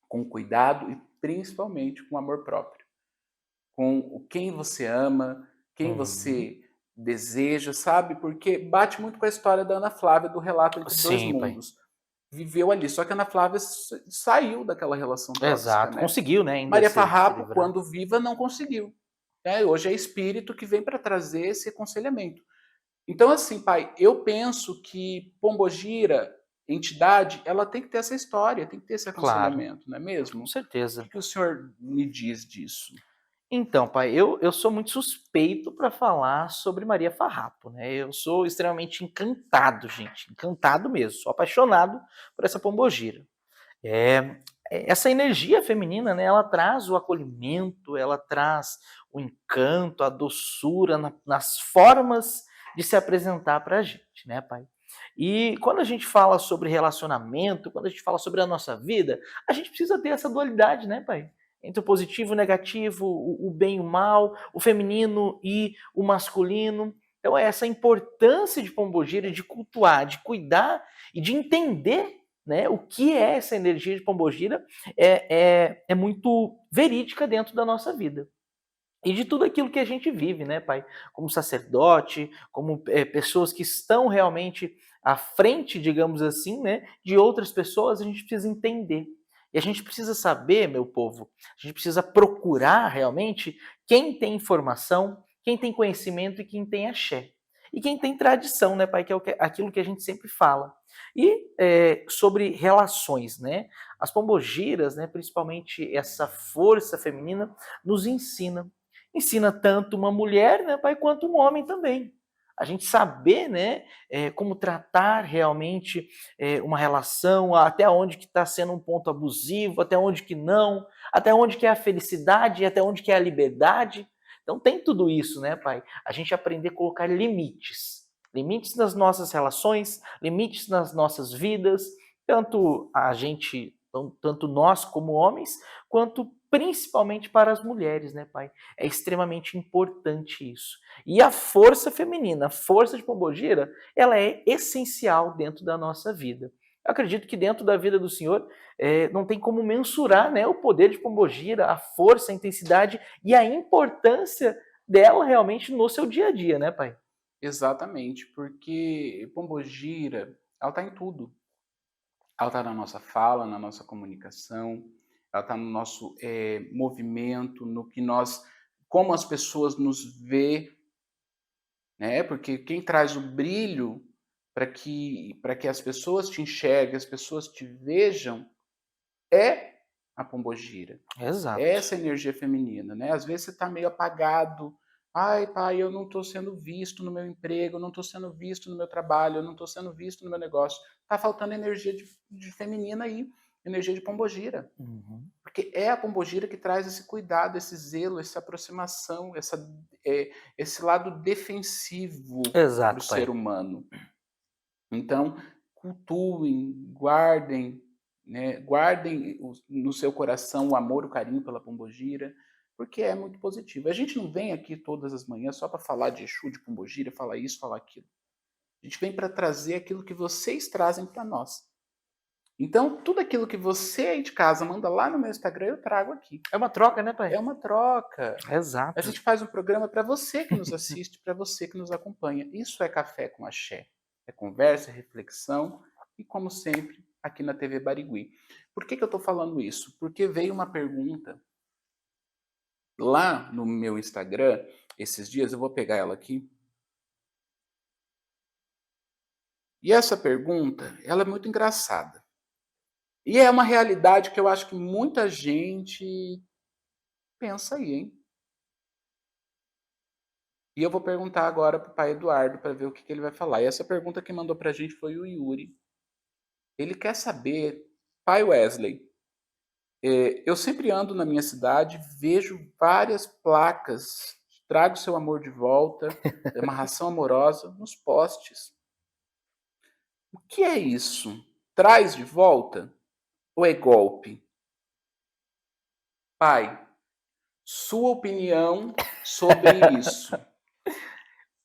com cuidado e principalmente com amor próprio. Com quem você ama, quem você deseja, sabe? Porque bate muito com a história da Ana Flávia, do relato entre dois mundos. Pai. Viveu ali, só que a Ana Flávia saiu daquela relação tóxica. Exato, né? Conseguiu, né? Maria Farrapo, quando viva, não conseguiu. Hoje é espírito que vem para trazer esse aconselhamento. Então, assim, pai, eu penso que Pombogira, entidade, ela tem que ter essa história, tem que ter esse Claro, aconselhamento, não é mesmo? com O certeza. que o senhor me diz disso? Então, pai, eu sou muito suspeito para falar sobre Maria Farrapo, né? Eu sou extremamente encantado, gente, encantado mesmo, sou apaixonado por essa pombogira. É, essa energia feminina, né? Ela traz o acolhimento, ela traz o encanto, a doçura nas formas de se apresentar para a gente, né, pai? E quando a gente fala sobre relacionamento, quando a gente fala sobre a nossa vida, a gente precisa ter essa dualidade, né, pai? Entre o positivo e o negativo, o bem e o mal, o feminino e o masculino. Então, é essa importância de Pombogira, de cultuar, de cuidar e de entender, né, o que é essa energia de Pombogira é muito verídica dentro da nossa vida. E de tudo aquilo que a gente vive, né, pai? Como sacerdote, como pessoas que estão realmente à frente, digamos assim, né, de outras pessoas, a gente precisa entender. E a gente precisa saber, meu povo, a gente precisa procurar realmente quem tem informação, quem tem conhecimento e quem tem axé. E quem tem tradição, né, pai? Que é aquilo que a gente sempre fala. E sobre relações, né? As pombogiras, né, principalmente essa força feminina, nos ensina tanto uma mulher, né, pai, quanto um homem também. A gente saber, né, como tratar realmente uma relação, até onde que está sendo um ponto abusivo, até onde que não, até onde que é a felicidade, até onde que é a liberdade. Então tem tudo isso, né, pai? A gente aprender a colocar limites. Limites nas nossas relações, limites nas nossas vidas, tanto a gente, tanto nós como homens, quanto principalmente para as mulheres, né, pai? É extremamente importante isso. E a força feminina, a força de Pombogira, ela é essencial dentro da nossa vida. Eu acredito que dentro da vida do Senhor não tem como mensurar, né, o poder de Pombogira, a força, a intensidade e a importância dela realmente no seu dia a dia, né, pai? Exatamente, porque Pombogira, ela está em tudo. Ela está na nossa fala, na nossa comunicação, ela está no nosso movimento, no que nós, como as pessoas nos vê, né? Porque quem traz o brilho para que as pessoas te enxerguem, as pessoas te vejam, é a Pombogira. É Exato. essa energia feminina, né? Às vezes você está meio apagado. Ai, pai, eu não estou sendo visto no meu emprego, eu não estou sendo visto no meu trabalho, eu não estou sendo visto no meu negócio. Está faltando energia de feminina aí, energia de Pombogira. Uhum. Porque é a Pombogira que traz esse cuidado, esse zelo, essa aproximação, esse lado defensivo para o Exato, pai. ser humano. Então, cultuem, guardem, né? Guardem no seu coração o amor, o carinho pela Pombogira, porque é muito positivo. A gente não vem aqui todas as manhãs só para falar de Exu, de Pombogira, falar isso, falar aquilo. A gente vem para trazer aquilo que vocês trazem para nós. Então, tudo aquilo que você aí de casa manda lá no meu Instagram, eu trago aqui. É uma troca, né, pai? É uma troca. Exato. A gente faz um programa para você que nos assiste, para você que nos acompanha. Isso é Café com Axé. É conversa, é reflexão e, como sempre, aqui na TV Barigui. Por que eu estou falando isso? Porque veio uma pergunta lá no meu Instagram, esses dias, eu vou pegar ela aqui. E essa pergunta, ela é muito engraçada. E é uma realidade que eu acho que muita gente pensa aí, hein? E eu vou perguntar agora para o pai Eduardo para ver o que ele vai falar. E essa pergunta que mandou para a gente foi o Yuri. Ele quer saber, pai Wesley, eu sempre ando na minha cidade, vejo várias placas, trago seu amor de volta, amarração amorosa, nos postes. O que é isso? Traz de volta? Ou é golpe? Pai, sua opinião sobre isso?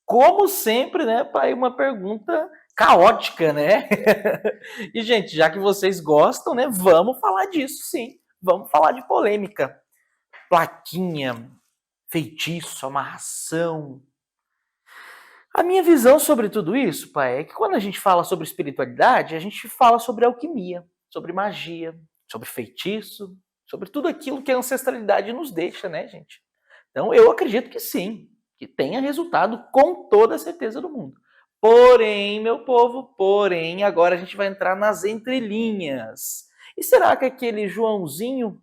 Como sempre, né, pai, uma pergunta caótica, né? E, gente, já que vocês gostam, né, vamos falar disso, sim. Vamos falar de polêmica. Plaquinha, feitiço, amarração. A minha visão sobre tudo isso, pai, é que quando a gente fala sobre espiritualidade, a gente fala sobre alquimia, sobre magia, sobre feitiço, sobre tudo aquilo que a ancestralidade nos deixa, né, gente? Então, eu acredito que sim, que tenha resultado com toda a certeza do mundo. Porém, meu povo, agora a gente vai entrar nas entrelinhas. E será que aquele Joãozinho,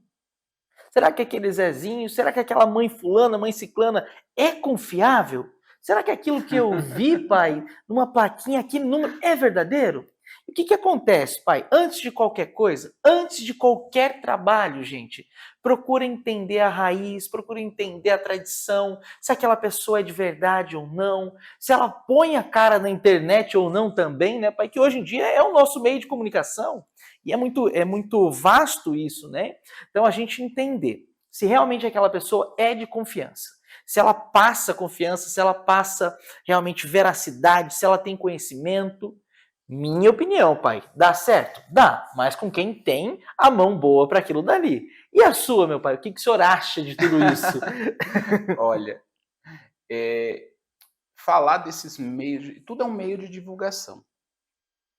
será que aquele Zezinho, será que aquela mãe fulana, mãe ciclana é confiável? Será que aquilo que eu vi, pai, numa plaquinha aqui, número, é verdadeiro? O que acontece, pai? Antes de qualquer coisa, antes de qualquer trabalho, gente, procura entender a raiz, procura entender a tradição, se aquela pessoa é de verdade ou não, se ela põe a cara na internet ou não também, né, pai? Que hoje em dia é o nosso meio de comunicação e é muito vasto isso, né? Então a gente entender se realmente aquela pessoa é de confiança, se ela passa confiança, se ela passa realmente veracidade, se ela tem conhecimento. Minha opinião, pai, dá certo? Dá, mas com quem tem a mão boa para aquilo dali. E a sua, meu pai, o que o senhor acha de tudo isso? Olha, falar desses meios, tudo é um meio de divulgação,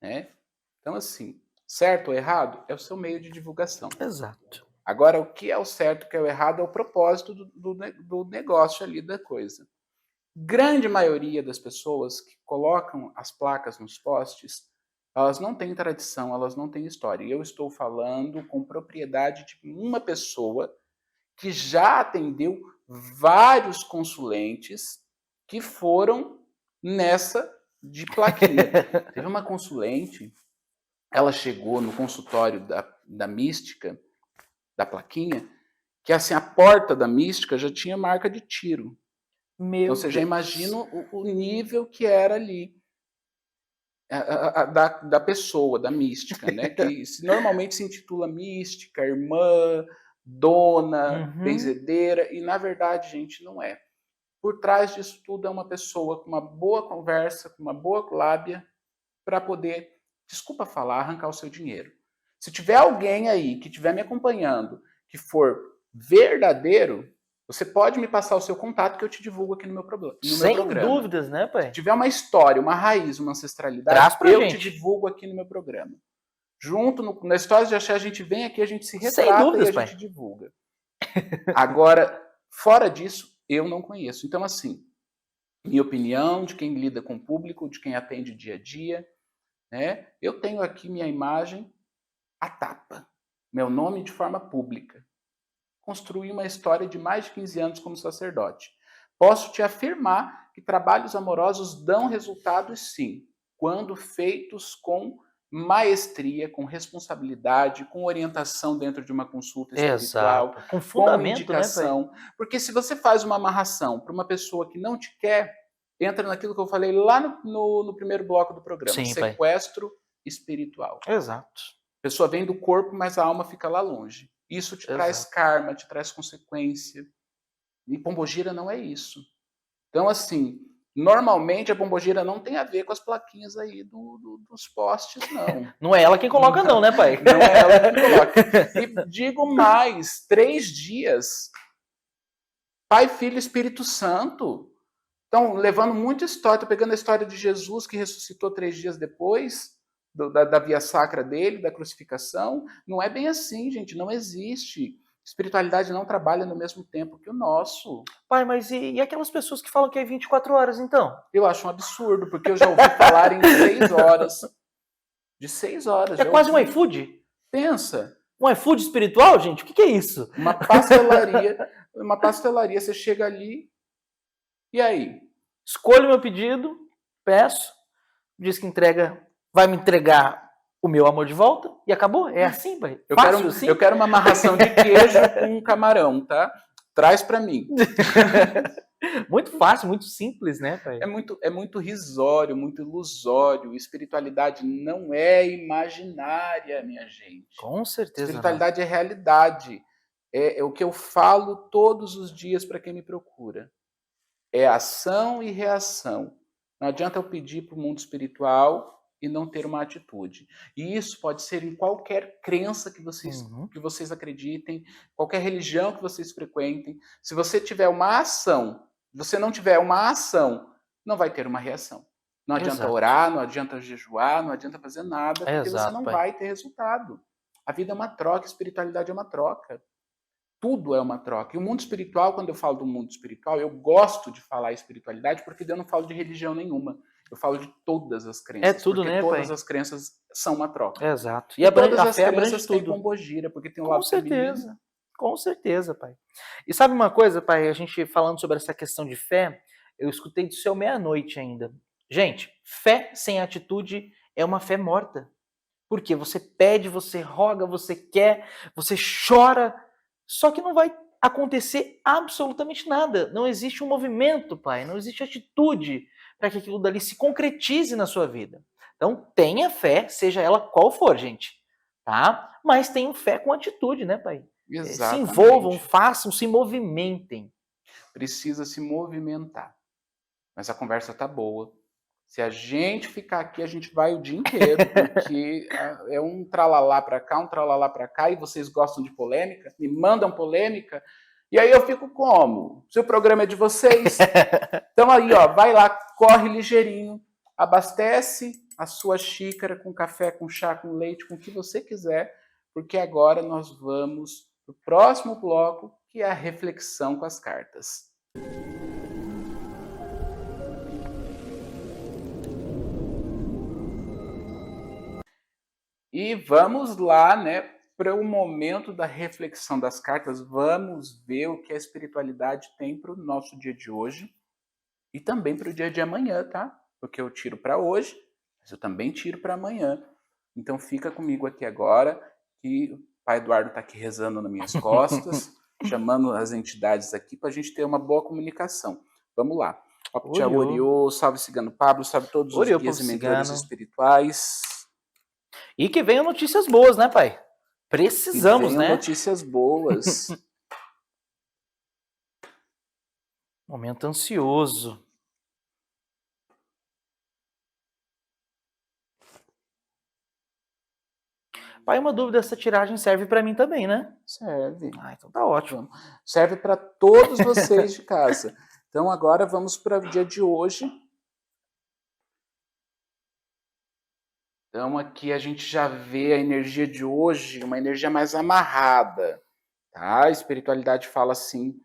né? Então, assim, certo ou errado é o seu meio de divulgação. Exato. Agora, o que é o certo, o que é o errado é o propósito do negócio ali da coisa. Grande maioria das pessoas que colocam as placas nos postes, elas não têm tradição, elas não têm história. E eu estou falando com propriedade de uma pessoa que já atendeu vários consulentes que foram nessa de plaquinha. Teve uma consulente, ela chegou no consultório da mística, da plaquinha, que assim, a porta da mística já tinha marca de tiro. Então você já imagina o nível que era ali da pessoa, da mística, né? Que normalmente se intitula mística, irmã, dona, benzedeira, e na verdade, gente, não é. Por trás disso tudo é uma pessoa com uma boa conversa, com uma boa lábia, para poder, desculpa falar, arrancar o seu dinheiro. Se tiver alguém aí que estiver me acompanhando que for verdadeiro, você pode me passar o seu contato que eu te divulgo aqui no meu programa. Sem dúvidas, né, pai? Se tiver uma história, uma raiz, uma ancestralidade, eu te divulgo aqui no meu programa. Junto na Histórias de Axé, a gente vem aqui, a gente se retrata e a gente divulga. Agora, fora disso, eu não conheço. Então, assim, minha opinião de quem lida com o público, de quem atende dia a dia, né? Eu tenho aqui minha imagem, a tapa, meu nome de forma pública. Construí uma história de mais de 15 anos como sacerdote. Posso te afirmar que trabalhos amorosos dão resultados, sim, quando feitos com maestria, com responsabilidade, com orientação dentro de uma consulta espiritual, com fundamento, com indicação. Né, porque se você faz uma amarração para uma pessoa que não te quer, entra naquilo que eu falei lá no primeiro bloco do programa, sim, sequestro espiritual. Exato. A pessoa vem do corpo, mas a alma fica lá longe. Isso te traz karma, te traz consequência. E pombogira não é isso. Então, assim, normalmente a pombogira não tem a ver com as plaquinhas aí dos postes, não. Não é ela quem coloca, não, né, pai? Não é ela quem coloca. E digo mais, 3 dias, Pai, Filho e Espírito Santo. Então, levando muita história, tô pegando a história de Jesus que ressuscitou 3 dias depois, da via sacra dele, da crucificação. Não é bem assim, gente, não existe. Espiritualidade não trabalha no mesmo tempo que o nosso. Pai, mas e aquelas pessoas que falam que é 24 horas, então? Eu acho um absurdo, porque eu já ouvi falar em 6 horas. De 6 horas. É quase um iFood? Pensa. Um iFood espiritual, gente? O que é isso? Uma pastelaria, você chega ali, e aí? Escolho meu pedido, peço, diz que vai me entregar o meu amor de volta e acabou. É assim, pai. Eu quero uma amarração de queijo com camarão, tá? Traz pra mim. Muito fácil, muito simples, né, pai? É muito risório, muito ilusório. Espiritualidade não é imaginária, minha gente. Com certeza. Espiritualidade é realidade. É o que eu falo todos os dias para quem me procura. É ação e reação. Não adianta eu pedir para o mundo espiritual e não ter uma atitude. E isso pode ser em qualquer crença que vocês acreditem, qualquer religião que vocês frequentem. Se você tiver uma ação, você não tiver uma ação, não vai ter uma reação. Não adianta orar, não adianta jejuar, não adianta fazer nada, porque você não vai ter resultado. A vida é uma troca, a espiritualidade é uma troca. Tudo é uma troca. E o mundo espiritual, quando eu falo do mundo espiritual, eu gosto de falar espiritualidade porque eu não falo de religião nenhuma. Eu falo de todas as crenças. É tudo, porque né, todas pai? as crenças são uma troca. Exato. E todas a as fé abrange crenças têm tudo. pombogira, porque tem um Com lado feminino. certeza. Com certeza, pai. E sabe uma coisa, pai? A gente falando sobre essa questão de fé, eu escutei do seu meia-noite ainda. Gente, fé sem atitude é uma fé morta. Porque você pede, você roga, você quer, você chora, só que não vai acontecer absolutamente nada. Não existe um movimento, pai, não existe atitude para que aquilo dali se concretize na sua vida. Então, tenha fé, seja ela qual for, gente, tá? Mas tenham fé com atitude, né, pai? Se Exatamente. envolvam, façam, se movimentem. Precisa se movimentar. Mas a conversa tá boa. Se a gente ficar aqui, a gente vai o dia inteiro, porque é um tralalá pra cá, um tralalá pra cá, e vocês gostam de polêmica, me mandam polêmica, e aí eu fico como? Se o programa é de vocês, então aí, ó, vai lá, corre ligeirinho, abastece a sua xícara com café, com chá, com leite, com o que você quiser, porque agora nós vamos pro próximo bloco, que é a reflexão com as cartas. E vamos lá, né, para o momento da reflexão das cartas. Vamos ver o que a espiritualidade tem para o nosso dia de hoje e também para o dia de amanhã, tá? Porque eu tiro para hoje, mas eu também tiro para amanhã. Então fica comigo aqui agora, que o Pai Eduardo está aqui rezando nas minhas costas, chamando as entidades aqui para a gente ter uma boa comunicação. Vamos lá. Tia Oriô, salve Cigano Pablo, salve todos os guias e mentores espirituais. E que venham notícias boas, né, pai? Precisamos, né? Notícias boas. Momento ansioso. Pai, uma dúvida, essa tiragem serve para mim também, né? Serve. Ah, então tá ótimo. Serve para todos vocês de casa. Então agora vamos para o dia de hoje. Então aqui a gente já vê a energia de hoje, uma energia mais amarrada, tá? A espiritualidade fala assim,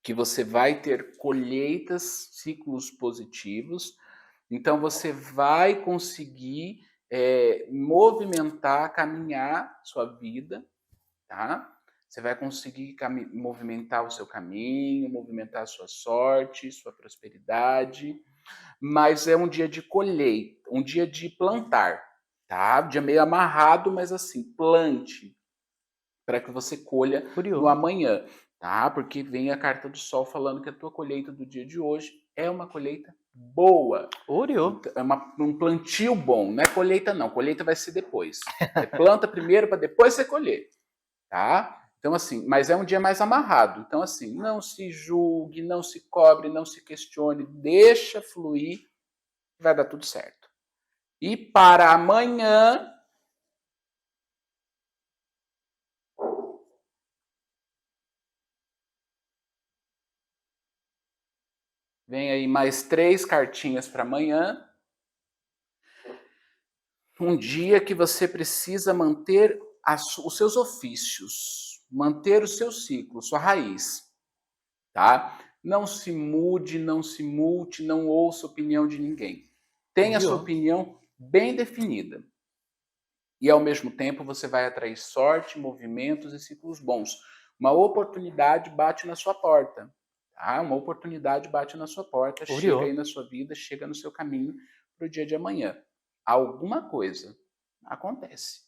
que você vai ter colheitas, ciclos positivos, então você vai conseguir movimentar, caminhar sua vida, tá? Você vai conseguir movimentar o seu caminho, movimentar a sua sorte, sua prosperidade, mas é um dia de colheita, um dia de plantar, tá? Um dia meio amarrado, mas assim, plante, para que você colha no amanhã, tá? Porque vem a carta do sol falando que a tua colheita do dia de hoje é uma colheita boa. É um plantio bom, não é colheita não, colheita vai ser depois. Você planta primeiro para depois você colher, tá? Então, assim, mas é um dia mais amarrado. Então, assim, não se julgue, não se cobre, não se questione, deixa fluir, vai dar tudo certo. E para amanhã, vem aí mais 3 cartinhas para amanhã. Um dia que você precisa manter os seus ofícios, manter o seu ciclo, sua raiz, tá? Não se mude, não se multe, não ouça a opinião de ninguém. Tenha a sua opinião bem definida. E ao mesmo tempo você vai atrair sorte, movimentos e ciclos bons. Uma oportunidade bate na sua porta, tá? Uma oportunidade bate na sua porta, chega aí na sua vida, chega no seu caminho para o dia de amanhã. Alguma coisa acontece.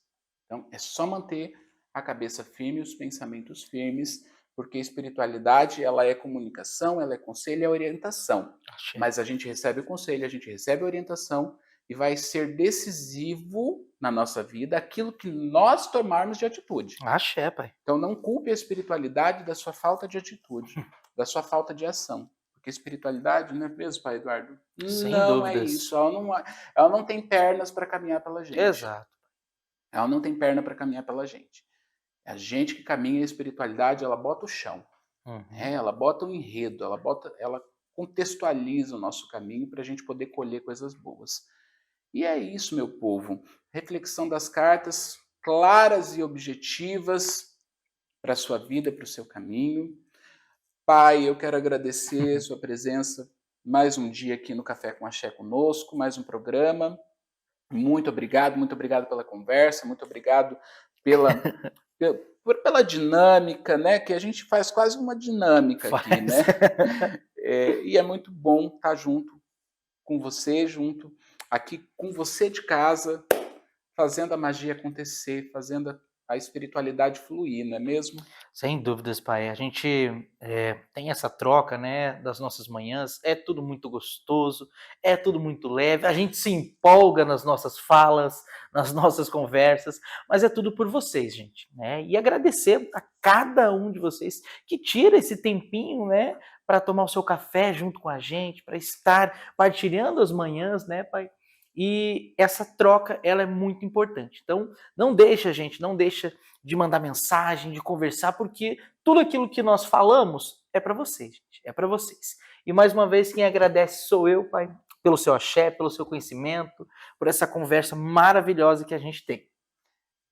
Então, é só manter a cabeça firme, os pensamentos firmes, porque a espiritualidade, ela é comunicação, ela é conselho, é orientação. Mas a gente recebe o conselho, a gente recebe a orientação e vai ser decisivo na nossa vida aquilo que nós tomarmos de atitude. Axé, pai. Então, não culpe a espiritualidade da sua falta de atitude, da sua falta de ação. Porque espiritualidade, não é mesmo, Pai Eduardo? Sem não dúvidas. É isso. Ela não tem pernas para caminhar pela gente. Exato. Ela não tem perna para caminhar pela gente. É a gente que caminha a espiritualidade, ela bota o chão. Ela bota o enredo, ela contextualiza o nosso caminho para a gente poder colher coisas boas. E é isso, meu povo. Reflexão das cartas, claras e objetivas para a sua vida, para o seu caminho. Pai, eu quero agradecer a sua presença mais um dia aqui no Café com Axé conosco, mais um programa. Muito obrigado pela conversa, muito obrigado pela dinâmica, né? Que a gente faz quase uma dinâmica aqui, né? E é muito bom estar junto com você, junto aqui com você de casa, fazendo a magia acontecer, fazendo a espiritualidade fluir, não é mesmo? Sem dúvidas, pai. A gente tem essa troca, né, das nossas manhãs. É tudo muito gostoso, é tudo muito leve. A gente se empolga nas nossas falas, nas nossas conversas, mas é tudo por vocês, gente, né? E agradecer a cada um de vocês que tira esse tempinho, né, para tomar o seu café junto com a gente, para estar partilhando as manhãs, né, pai? E essa troca, ela é muito importante. Então, não deixa, gente, não deixa de mandar mensagem, de conversar, porque tudo aquilo que nós falamos é para vocês, gente, é para vocês. E mais uma vez, quem agradece sou eu, pai, pelo seu axé, pelo seu conhecimento, por essa conversa maravilhosa que a gente tem.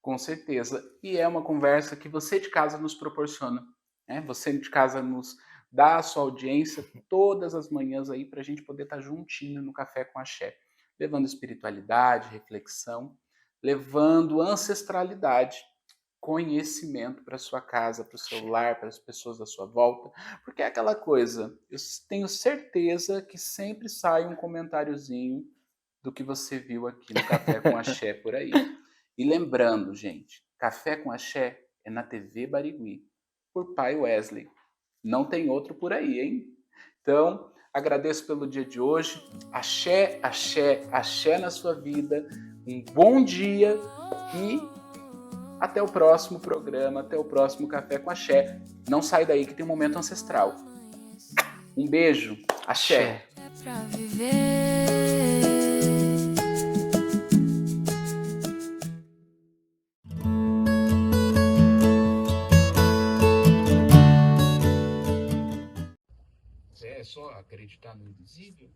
Com certeza. E é uma conversa que você de casa nos proporciona, né? Você de casa nos dá a sua audiência todas as manhãs aí para a gente poder estar juntinho no Café com Axé, levando espiritualidade, reflexão, levando ancestralidade, conhecimento para sua casa, para o seu lar, para as pessoas da sua volta, porque é aquela coisa, eu tenho certeza que sempre sai um comentáriozinho do que você viu aqui no Café com Axé por aí. E lembrando, gente, Café com Axé é na TV Barigui, por Pai Wesley. Não tem outro por aí, hein? Então, agradeço pelo dia de hoje. Axé, axé, axé na sua vida. Um bom dia e até o próximo programa, até o próximo Café com Axé. Não sai daí que tem um momento ancestral. Um beijo. Axé. É pra viver. É só acreditar no invisível?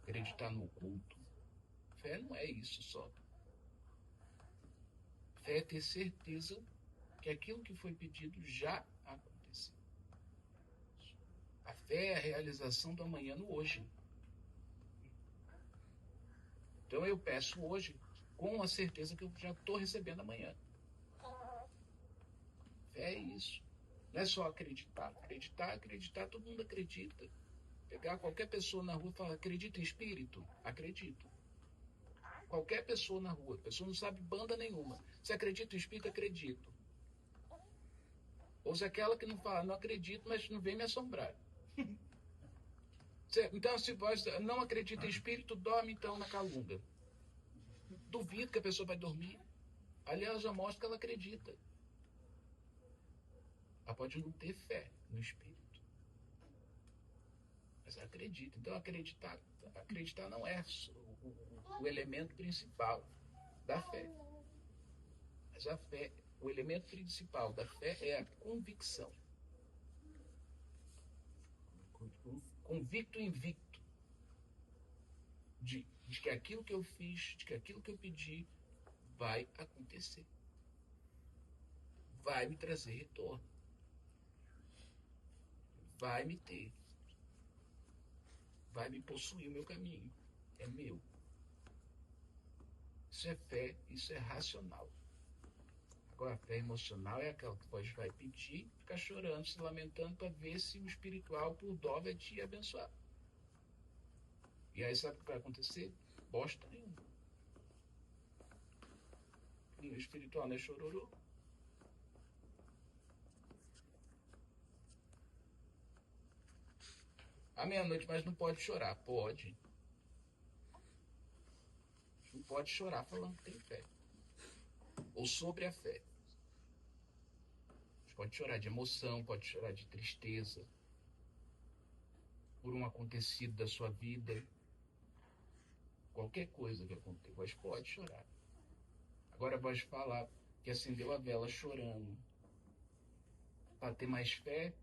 Acreditar no oculto? Fé não é isso só. Fé é ter certeza que aquilo que foi pedido já aconteceu. A fé é a realização do amanhã no hoje. Então eu peço hoje com a certeza que eu já estou recebendo amanhã. Fé é isso. Não é só acreditar. Acreditar, todo mundo acredita. Pegar qualquer pessoa na rua e falar, acredita em espírito? Acredito. Qualquer pessoa na rua. A pessoa não sabe banda nenhuma. Se acredita em espírito, acredito. Ou se aquela que não fala, não acredito, mas não vem me assombrar. Então, se você não acredita em espírito, dorme então na calunga. Duvido que a pessoa vai dormir. Ali ela já mostra que ela acredita. Ela pode não ter fé no espírito, mas ela acredita. Então acreditar não é o elemento principal da fé. Mas a fé, o elemento principal da fé é a convicção. Convicto e invicto de que aquilo que eu fiz, de que aquilo que eu pedi vai acontecer. Vai me trazer retorno. Vai me ter. Vai me possuir o meu caminho. É meu. Isso é fé, isso é racional. Agora, a fé emocional é aquela que você vai pedir, ficar chorando, se lamentando para ver se o espiritual, por dó, vai te abençoar. E aí sabe o que vai acontecer? Bosta nenhuma. E o espiritual não é chororô. À meia-noite, mas não pode chorar. Pode. Não pode chorar falando que tem fé. Ou sobre a fé. Pode chorar de emoção, pode chorar de tristeza. Por um acontecido da sua vida. Qualquer coisa que aconteça, mas pode chorar. Agora pode falar que acendeu a vela chorando. Para ter mais fé.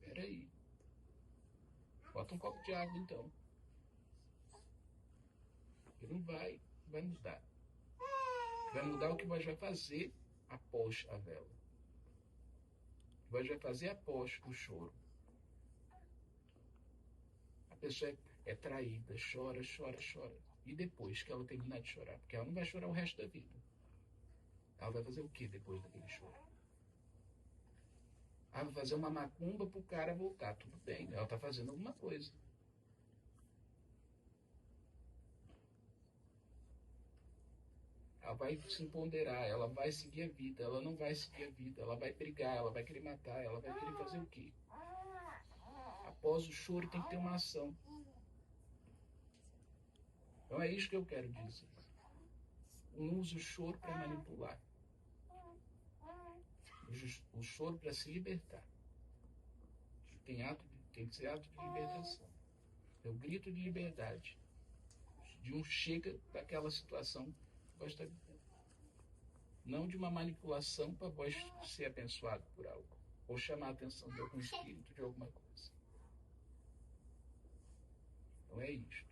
Peraí. Bota um copo de água então. Ele não vai mudar. Vai mudar o que vai fazer após a vela. voz vai fazer após o choro. A pessoa é traída, chora. E depois que ela terminar de chorar? Porque ela não vai chorar o resto da vida. Ela vai fazer o que depois daquele choro? Ela vai fazer uma macumba pro cara voltar. Tudo bem, ela está fazendo alguma coisa. Ela vai se empoderar, ela vai seguir a vida, ela não vai seguir a vida, ela vai brigar, ela vai querer matar, ela vai querer fazer o quê? Após o choro tem que ter uma ação. Então é isso que eu quero dizer. Não use o choro para manipular. Use o choro para se libertar. Tem que ser ato de libertação. É o grito de liberdade. De um chega daquela situação que vós está vivendo. Não de uma manipulação para vós ser abençoado por algo. Ou chamar a atenção de algum espírito, de alguma coisa. Então é isto.